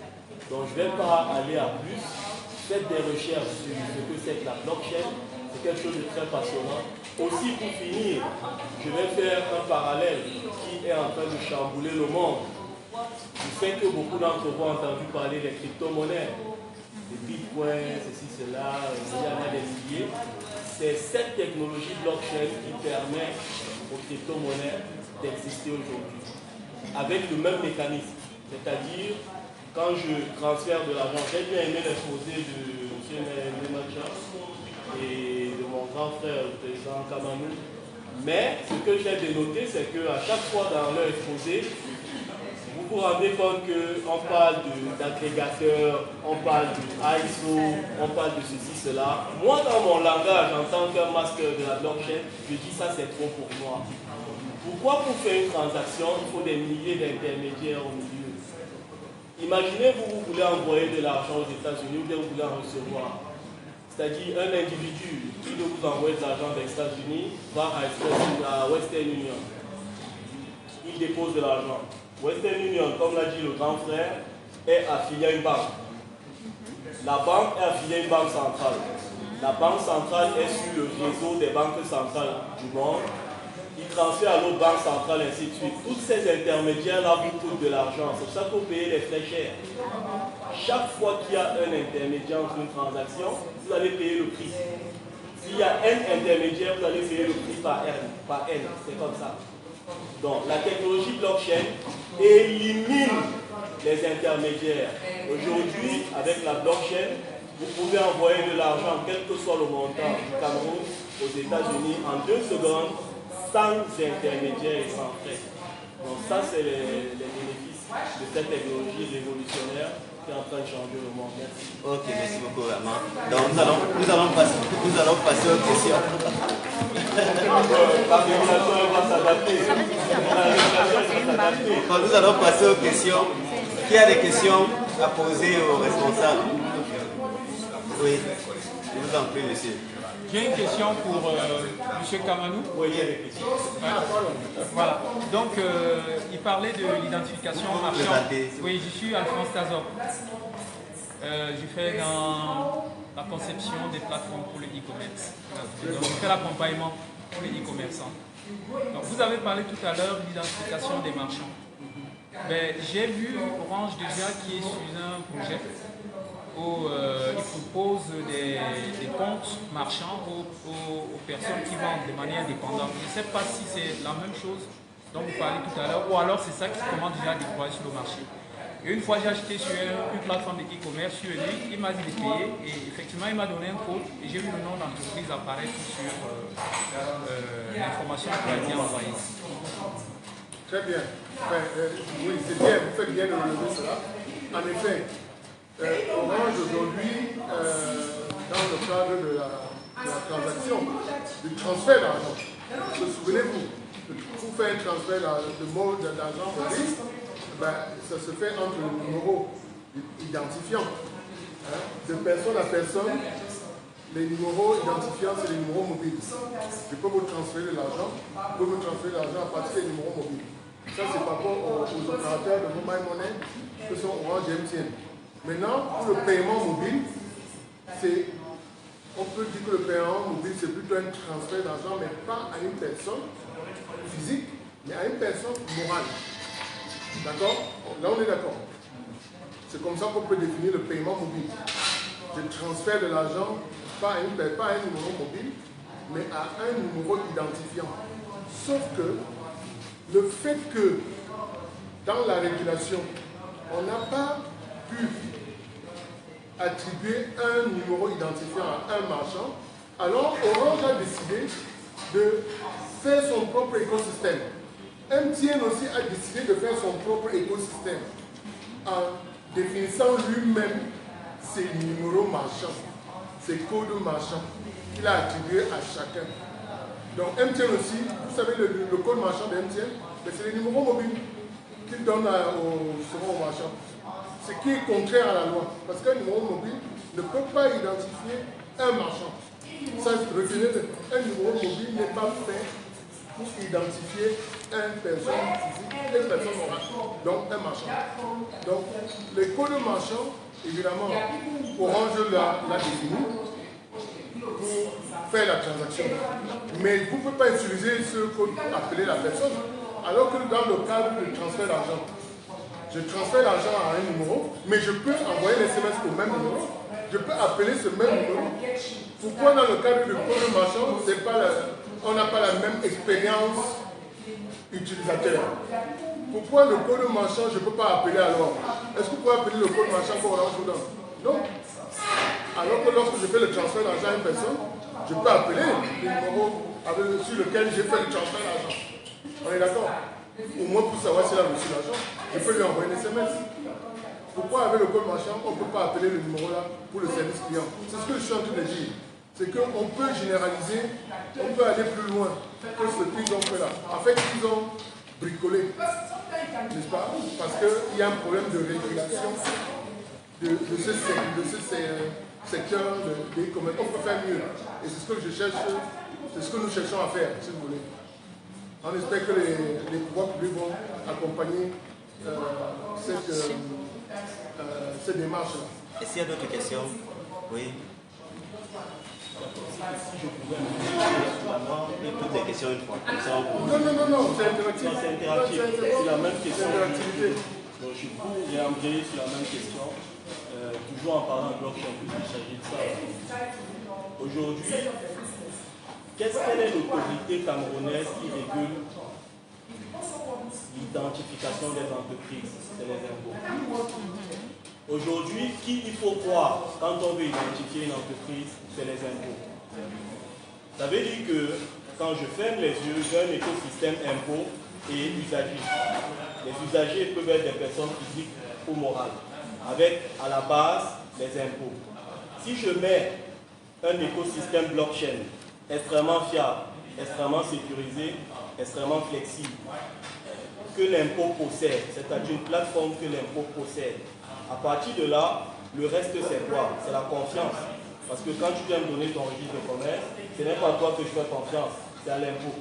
Donc je ne vais pas aller à plus. Faites des recherches sur ce que c'est que la blockchain. C'est quelque chose de très passionnant. Aussi, pour finir, je vais faire un parallèle qui est en train de chambouler le monde. Je sais que beaucoup d'entre vous ont entendu parler des crypto-monnaies, des bitcoins, ceci, cela, il y en a des milliers. C'est cette technologie blockchain qui permet aux crypto-monnaies d'exister aujourd'hui. Avec le même mécanisme. C'est-à-dire, quand je transfère de l'argent, j'ai bien aimé l'exposé de M. Nemacha et de mon grand frère, le président Kamanou. Mais ce que j'ai dénoté, c'est qu'à chaque fois dans leur exposé, vous vous rendez compte qu'on parle d'agrégateur, on parle de ISO, on parle de ceci, cela. Moi, dans mon langage, en tant qu'un master de la blockchain, je dis ça, c'est trop pour moi. Pourquoi pour faire une transaction, il faut des milliers d'intermédiaires au milieu? Imaginez, vous voulez envoyer de l'argent aux États-Unis ou bien vous voulez en recevoir. C'est-à-dire, un individu qui doit vous envoyer de l'argent des États-Unis va à Western Union. Il dépose de l'argent. Western Union, comme l'a dit le grand frère, est affilié à une banque. La banque est affiliée à une banque centrale. La banque centrale est sur le réseau des banques centrales du monde. Il transfère à l'autre banque centrale, ainsi de suite. Tous ces intermédiaires-là vous coûtent de l'argent. C'est pour ça que vous payez les frais chers. Chaque fois qu'il y a un intermédiaire entre une transaction, vous allez payer le prix. S'il y a un intermédiaire, vous allez payer le prix par N. C'est comme ça. Donc, la technologie blockchain élimine les intermédiaires. Aujourd'hui, avec la blockchain, vous pouvez envoyer de l'argent, quel que soit le montant du Cameroun aux États-Unis, en 2 secondes, sans intermédiaire et sans frais. Donc, ça, c'est les bénéfices de cette technologie révolutionnaire qui est en train de changer le monde. Merci. Ok, merci beaucoup, vraiment. Donc, nous allons passer aux questions. La régulation va s'adapter. Nous allons passer aux questions. Qui a des questions à poser aux responsables? Oui, je vous en prie, monsieur. J'ai une question pour M. Kamanou. Oui, il y a des questions. Voilà. Donc, il parlait de l'identification marchande. Oui, je suis Alphonse Tazor. Je fais dans la conception des plateformes pour le e-commerce. Donc, je fais l'accompagnement pour les e-commerçants. Donc, vous avez parlé tout à l'heure de l'identification des marchands. J'ai vu Orange déjà qui est sur un projet où il propose des comptes marchands aux personnes qui vendent de manière indépendante. Je ne sais pas si c'est la même chose dont vous parlez tout à l'heure, ou alors c'est ça qui commence déjà à déployer sur le marché. Et une fois j'ai acheté sur une plateforme de e-commerce sur lui, il m'a dit de payer et effectivement il m'a donné un code et j'ai vu le nom d'entreprise apparaître sur l'information qui a été envoyée. Très bien. Oui, c'est bien, vous faites bien de relever cela. En effet, Orange aujourd'hui, dans le cadre de la transaction, du transfert d'argent, souvenez-vous, pour faire un transfert de mode d'argent de risque, ça se fait entre le numéro identifiant de personne à personne, les numéros identifiants, c'est les numéros mobiles. Je peux vous transférer de l'argent, à partir des numéros mobiles. Ça, c'est par rapport aux opérateurs de mobile money que sont Orange et MTN. Maintenant, pour le paiement mobile, on peut dire que le paiement mobile, c'est plutôt un transfert d'argent, mais pas à une personne physique, mais à une personne morale. D'accord? Là, on est d'accord. C'est comme ça qu'on peut définir le paiement mobile. Je transfère de l'argent, pas à un numéro mobile, mais à un numéro identifiant. Sauf que le fait que dans la régulation, on n'a pas pu attribuer un numéro identifiant à un marchand, alors Orange a décidé de faire son propre écosystème. MTN aussi a décidé de faire son propre écosystème en définissant lui-même ses numéros marchands, ses codes marchands qu'il a attribués à chacun. Donc MTN aussi, vous savez le code marchand de MTN, c'est les numéros mobiles qu'il donne aux marchands. Ce qui est contraire à la loi, parce qu'un numéro mobile ne peut pas identifier un marchand. Ça, retenez, un numéro mobile n'est pas fait pour identifier une personne physique, une personne morale, donc un marchand. Donc, les codes marchands, évidemment, Orange l'a défini pour faire la transaction. Mais vous ne pouvez pas utiliser ce code pour appeler la personne, alors que dans le cadre du transfert d'argent, je transfère l'argent à un numéro, mais je peux envoyer les SMS au même numéro, je peux appeler ce même numéro. Pourquoi dans le cadre du code marchand, on n'a pas la même expérience utilisateur? Pourquoi le code marchand, je ne peux pas appeler alors? Est-ce que vous pouvez appeler le code marchand pour Orange vous donne? Non. Alors que lorsque je fais le transfert d'argent à une personne, je peux appeler le numéro sur lequel j'ai fait le transfert d'argent. On est d'accord? Au moins pour savoir s'il a reçu l'argent, je peux lui envoyer un SMS. Pourquoi avec le code marchand, on ne peut pas appeler le numéro là pour le service client? C'est ce que je suis en train de dire. C'est qu'on peut généraliser, on peut aller plus loin que ce qu'ils ont fait là. En fait, ils ont bricolé, n'est-ce pas? Parce qu'il y a un problème de régulation de ce secteur de e-commerce. On peut faire mieux. Et c'est ce que je cherche, c'est ce que nous cherchons à faire, si vous voulez. On espère que les pouvoirs publics vont accompagner cette démarche-là. Est-ce qu'il y a d'autres questions? Oui. Toutes les questions une fois. Comme ça, Non, c'est interactif. C'est interactif. C'est la même question. Donc, je vais embrayer sur la même question. Toujours en parlant de blockchain, puisqu'il s'agit de ça. Aujourd'hui, quelle est l'autorité camerounaise qui régule l'identification des entreprises? C'est les impôts. Aujourd'hui, qui il faut croire quand on veut identifier une entreprise? C'est les impôts. Ça veut dire que quand je ferme les yeux, j'ai un écosystème impôts et usagers. Les usagers peuvent être des personnes physiques ou morales, avec à la base les impôts. Si je mets un écosystème blockchain extrêmement fiable, extrêmement sécurisé, extrêmement flexible, que l'impôt possède, c'est-à-dire une plateforme que l'impôt possède, à partir de là, le reste c'est quoi? C'est la confiance. Parce que quand tu viens me donner ton registre de commerce, ce n'est pas à toi que je fais confiance, c'est à l'impôt.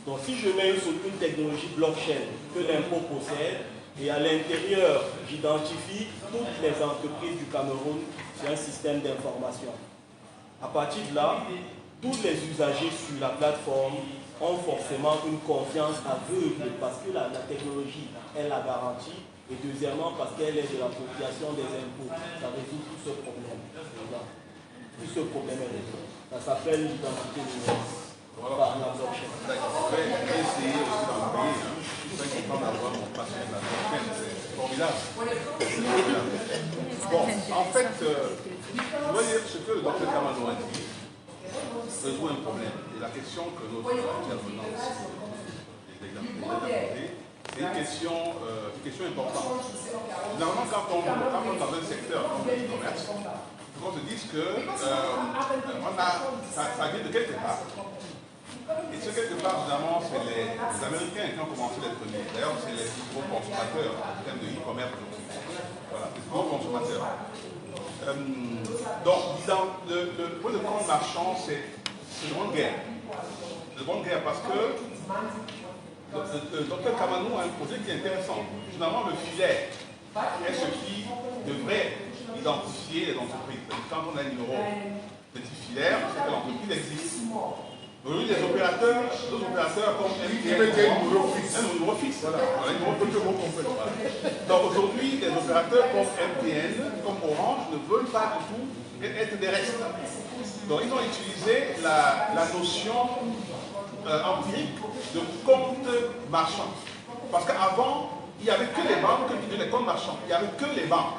Donc si je mets une technologie blockchain que l'impôt possède, et à l'intérieur, j'identifie toutes les entreprises du Cameroun sur un système d'information. À partir de là, tous les usagers sur la plateforme ont forcément une confiance aveugle parce que la technologie, elle la garantit. Et deuxièmement, parce qu'elle est de l'appropriation des impôts. Ça résout tout ce problème. Tout ce problème est résolu. Ça s'appelle l'identité numérique. Par la blockchain. D'accord. Je vais essayer aussi d'en payer. Je suis très content d'avoir mon passeport de la blockchain. C'est formidable. Bon, en fait, je dois dire ce que le docteur Kamano a dit résout un problème. Et la question que notre intervenant ici, c'est une question importante. Normalement, quand on est dans un secteur comme le commerce, il faut qu'on se dise que ça vient de quelque part. Et ce quelque part, finalement, c'est les Américains qui ont commencé les premiers. D'ailleurs, c'est les gros consommateurs en termes de e-commerce aujourd'hui. Voilà, les gros consommateurs. Donc, pour le compte marchand, c'est une grande guerre. Une grande guerre parce que le docteur Kamanou a un projet qui est intéressant. Finalement, le filaire est ce qui devrait identifier les entreprises. Quand on a un numéro petit filaire, c'est que l'entreprise existe. Aujourd'hui, les opérateurs comme MTN, un numéro fixe. Voilà, un numéro fixe. Donc aujourd'hui, les opérateurs comme MTN, comme Orange, ne veulent pas du tout être des restes. Donc ils ont utilisé la notion empirique de compte marchand. Parce qu'avant, il n'y avait que les banques qui donnaient des comptes marchands. Il n'y avait que les banques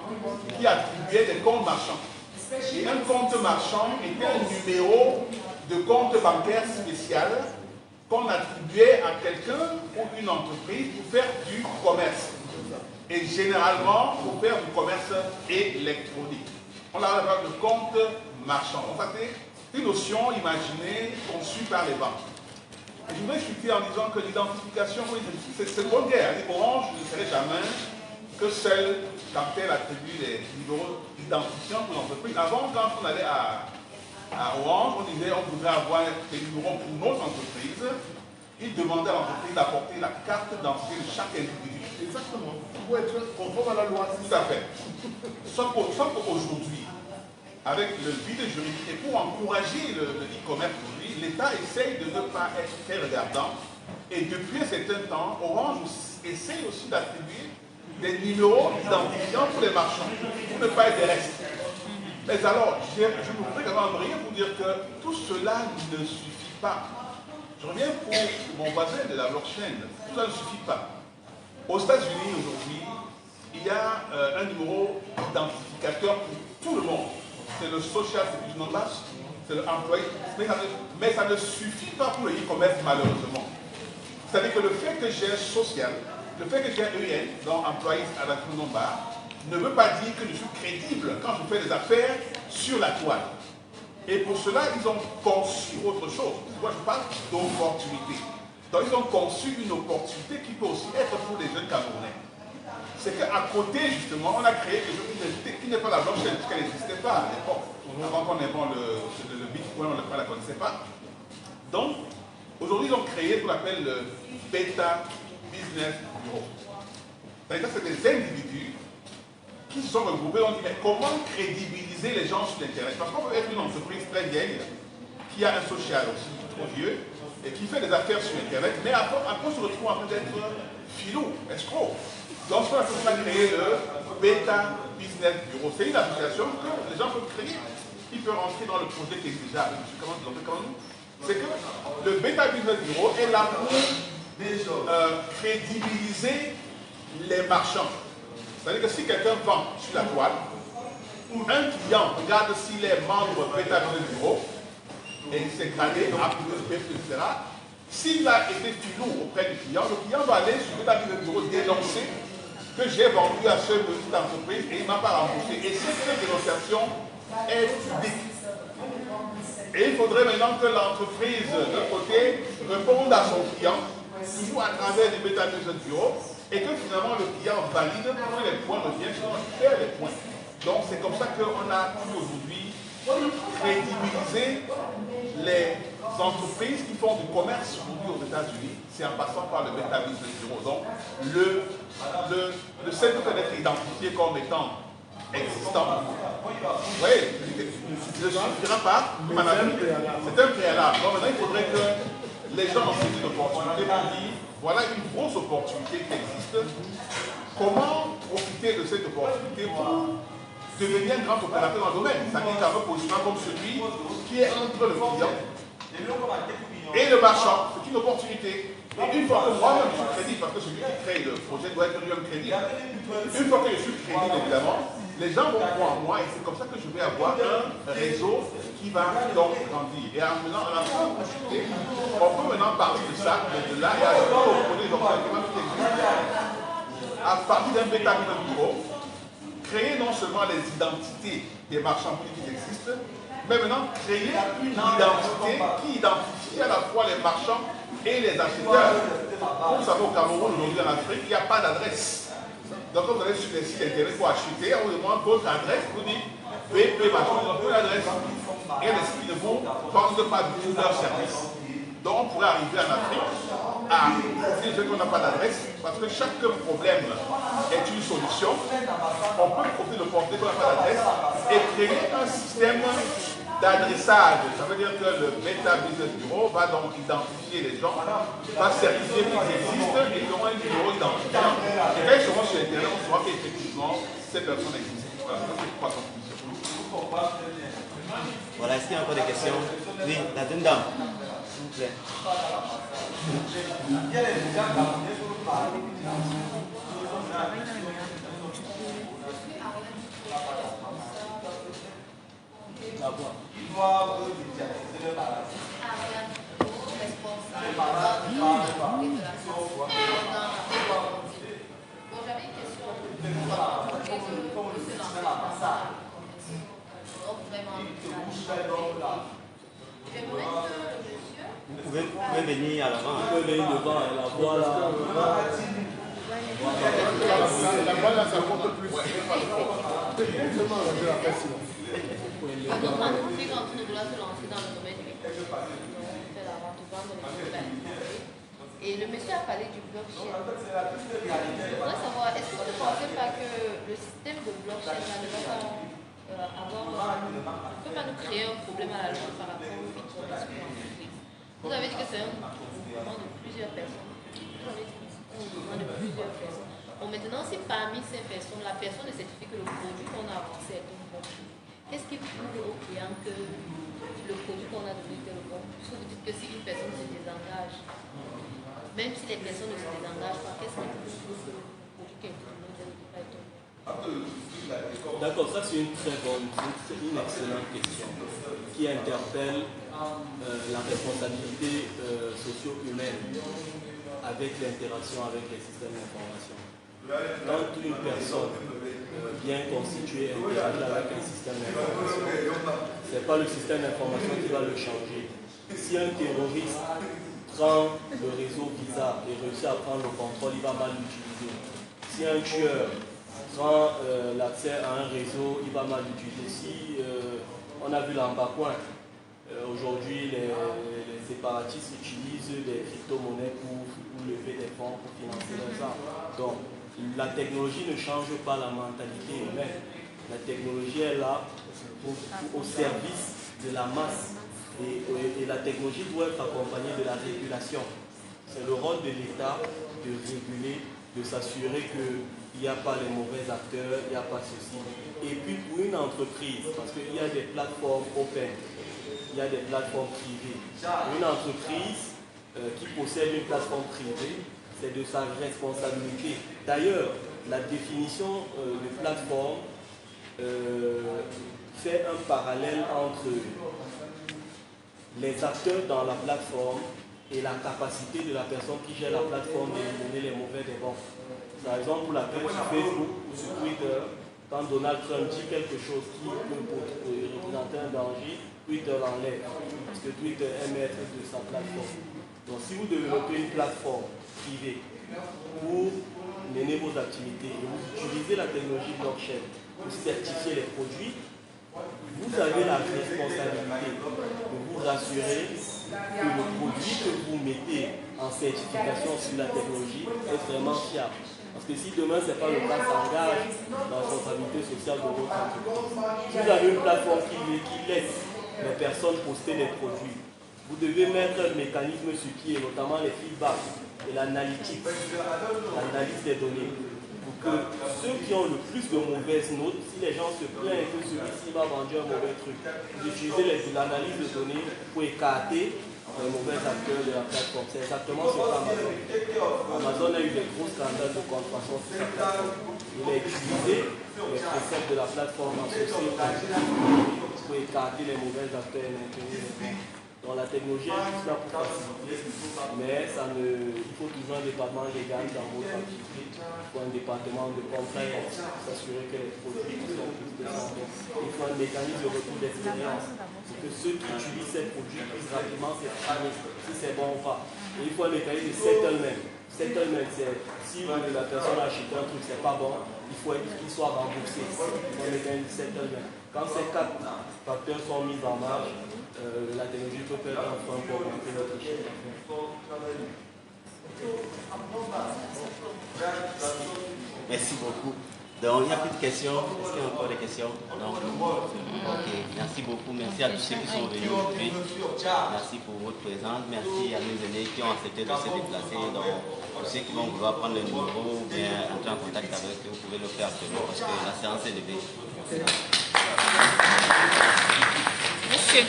qui attribuaient des comptes marchands. Et un compte marchand était un numéro de compte bancaire spécial qu'on attribuait à quelqu'un ou une entreprise pour faire du commerce. Et généralement, pour faire du commerce électronique. On appelle le compte marchand. Donc, c'est une notion imaginée, conçue par les banques. Et je voudrais expliquer en disant que l'identification, oui, c'est une bonne guerre. Orange ne serait jamais que seul quand elle attribue les numéros d'identification pour l'entreprise. Avant, quand on allait à Orange, on disait on voudrait avoir des numéros pour notre entreprise. Ils demandaient à l'entreprise d'apporter la carte d'identité de chaque individu. Exactement. Pour être conforme à la loi. Tout à fait. Sauf qu'aujourd'hui, avec le vide juridique et pour encourager le e-commerce aujourd'hui, l'État essaye de ne pas être très regardant. Et depuis un certain temps, Orange essaye aussi d'attribuer des numéros identifiants pour les marchands, pour ne pas être des restes. Mais alors, je me voudrais quand même briller pour dire que tout cela ne suffit pas. Je reviens pour mon voisin de la blockchain. Tout cela ne suffit pas. Aux États-Unis, aujourd'hui, il y a un numéro identificateur pour tout le monde. C'est le Social Security Number, c'est l'employé. Mais ça ne suffit pas pour le e-commerce, malheureusement. C'est-à-dire que le fait que j'ai un social, le fait que j'ai un EIN, donc Employee Identification Number, ne veut pas dire que je suis crédible quand je fais des affaires sur la toile. Et pour cela, ils ont conçu autre chose. Moi, je parle d'opportunité. Donc, ils ont conçu une opportunité qui peut aussi être pour les jeunes Camerounais. C'est qu'à côté, justement, on a créé quelque chose qui n'est pas la blockchain, puisqu'elle n'existait pas à l'époque. Avant qu'on invente le Bitcoin, on ne la connaissait pas. Donc, aujourd'hui, ils ont créé ce qu'on appelle le Beta Business Bureau. C'est-à-dire que c'est des individus qui se sont regroupés, on dit, mais comment crédibiliser les gens sur Internet? Parce qu'on peut être une entreprise très vieille, qui a un social aussi trop vieux, et qui fait des affaires sur Internet, mais après on se retrouve en train d'être filou, escroc. Donc, on a créé le Beta Business Bureau. C'est une association que les gens peuvent créer. Ils peuvent rentrer dans le projet qui existe déjà avec M. Kamandou. C'est que le Beta Business Bureau est là pour crédibiliser les marchands. C'est-à-dire que si quelqu'un vend sur la toile, un client regarde s'il est membre Beta Business Bureau, et il s'est gradé, etc. S'il a été filou auprès du client, le client va aller sur Beta Business Bureau dénoncer que j'ai vendu à cette petite entreprise et il ne m'a pas remboursé. Et cette dénonciation est publique. Et il faudrait maintenant que l'entreprise, d'un côté, réponde à son client, toujours à travers les Beta Business Bureau, et que finalement le client valide pour que les points reviennent, sinon il perd les points. Donc c'est comme ça qu'on a pu aujourd'hui crédibiliser les entreprises qui font du commerce aujourd'hui aux États-Unis, c'est en passant par le Beta Business Bureau. Donc le fait d'être identifié comme étant existant, oui, ne suffira pas. C'est un préalable. Donc maintenant il faudrait que les gens ont saisi l'opportunité pour dire voilà une grosse opportunité qui existe. Comment profiter de cette opportunité pour devenir un grand opérateur dans le domaine? C'est-à-dire qu'un positionnement comme celui qui est entre le client et le marchand, c'est une opportunité. Et une fois que moi-même je suis crédible, parce que celui qui crée le projet doit être lui-même crédible, une fois que je suis crédible, évidemment, les gens vont croire en moi et c'est comme ça que je vais avoir un réseau qui va donc grandir. Et en faisant un peu discuter, on peut maintenant parler de ça, de là, et ajouter au projet qui existe, à partir d'un Beta Business Bureau, créer non seulement les identités des marchands publics qui existent, mais maintenant créer une identité qui identifie à la fois les marchands et les acheteurs. Vous savez, au Cameroun, aujourd'hui en Afrique, il n'y a pas d'adresse. Donc quand vous allez sur les sites internet pour acheter, on vous demande votre adresse, vous dites B, peu l'adresse. Et les qui ne vous vendent pas du tout leur service. Donc on pourrait arriver en Afrique à dire qu'on n'a pas d'adresse, parce que chaque problème est une solution. On peut profiter de porter qu'on n'a pas d'adresse et créer un système d'adressage. Ça veut dire que le Beta Business Bureau va donc identifier les gens, va certifier qu'ils existent et ils auront un numéro identifiant. Et quand ils seront sur Internet, on saura qu'effectivement ces personnes existent. Voilà, ça c'est trois conclusions. Voilà, est-ce qu'il y a encore des questions? Oui, la dame, s'il vous plaît. Vous pouvez venir à l'avant. Vous pouvez venir devant, la voix là. La balle, ça compte plus. Seulement, on va la facile. Donc, quand on fait quand on doit se lancer dans le domaine du on fait la vente, vendre les produits. Et le monsieur a parlé du blockchain. Je voudrais savoir, est-ce que vous ne pensez pas que le système de blockchain là, ne va pas peut pas nous créer un problème à la longue par rapport au fit pour l'entreprise? Vous avez dit que c'est un mouvement de plusieurs personnes. Vous avez dit un mouvement de plusieurs personnes. Bon, maintenant, si parmi ces personnes, la personne ne certifie que le produit qu'on a avancé est un bon, qu'est-ce qui prouve au client que le produit qu'on a donné est le bon? Puisque vous dites que si une personne se désengage, même si les personnes ne se désengagent pas, qu'est-ce qui prouve que le produit qui est donné est le bon? D'accord, ça c'est une très bonne, c'est une excellente question qui interpelle la responsabilité socio-humaine avec l'interaction avec les systèmes d'information. Quand une personne bien constituée interagit avec un système d'information, ce n'est pas le système d'information qui va le changer. Si un terroriste prend le réseau Visa et réussit à prendre le contrôle, il va mal l'utiliser. Si un tueur prend l'accès à un réseau, il va mal l'utiliser. Si on a vu l'Ambakouin, aujourd'hui les séparatistes utilisent des crypto-monnaies pour lever des fonds, pour financer leurs armes. Donc la technologie ne change pas la mentalité humaine. La technologie est là au service de la masse. Et la technologie doit être accompagnée de la régulation. C'est le rôle de l'État de réguler, de s'assurer qu'il n'y a pas les mauvais acteurs, il n'y a pas ceci. Et puis pour une entreprise, parce qu'il y a des plateformes open, il y a des plateformes privées. Une entreprise qui possède une plateforme privée, c'est de sa responsabilité. D'ailleurs, la définition de plateforme fait un parallèle entre les acteurs dans la plateforme et la capacité de la personne qui gère la plateforme d'éliminer les mauvais des bons. Par exemple, pour laquelle sur Facebook ou sur Twitter, quand Donald Trump dit quelque chose qui peut représenter un danger, Twitter l'enlève, parce que Twitter est maître de sa plateforme. Donc si vous développez une plateforme privée pour mener vos activités et vous utilisez la technologie blockchain pour certifier les produits, vous avez la responsabilité de vous rassurer que le produit que vous mettez en certification sur la technologie est vraiment fiable. Parce que si demain ce n'est pas le cas, ça engage la responsabilité sociale de votre entreprise. Si vous avez une plateforme qui laisse les personnes poster des produits, vous devez mettre un mécanisme sur pied, notamment les feedbacks et l'analytique, l'analyse des données. Pour que ceux qui ont le plus de mauvaises notes, si les gens se plaignent que celui-ci va vendre un mauvais truc, vous utilisez l'analyse de données pour écarter les mauvais acteurs de la plateforme. C'est exactement ce qu'Amazon. Amazon a eu des gros scandales de contrefaçon sur sa plateforme. Il a utilisé les préceptes de la plateforme associée pour écarter les mauvais acteurs et maintenir les bons. Donc la technologie est juste là pour faciliter, mais il faut toujours un département légal dans votre activité, il faut un département de compliance pour s'assurer que les produits sont plus de santé. Il faut un mécanisme de retour d'expérience pour que ceux qui utilisent ces produits puissent rapidement s'exprimer si c'est bon ou pas. Et il faut un mécanisme de settlement. Settlement, c'est si la personne a acheté un truc, c'est pas bon, il faut qu'il soit remboursé. Un mécanisme de settlement. Quand ces 4 facteurs sont mis en marche, la technologie peut faire un frein pour augmenter notre chiffre d'affaires. Merci beaucoup. Donc, il n'y a plus de questions. Est-ce qu'il y a encore des questions? Non. Ok, merci beaucoup. Merci à tous ceux qui sont venus aujourd'hui. Merci pour votre présence. Merci à nos aînés qui ont accepté de se déplacer. Donc, pour ceux qui vont vouloir prendre le numéro ou bien entrer en contact avec eux, vous pouvez le faire actuellement parce que la séance est levée. Monsieur.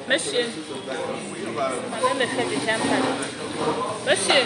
Monsieur, ma mère me fait déjà un cadeau. Monsieur.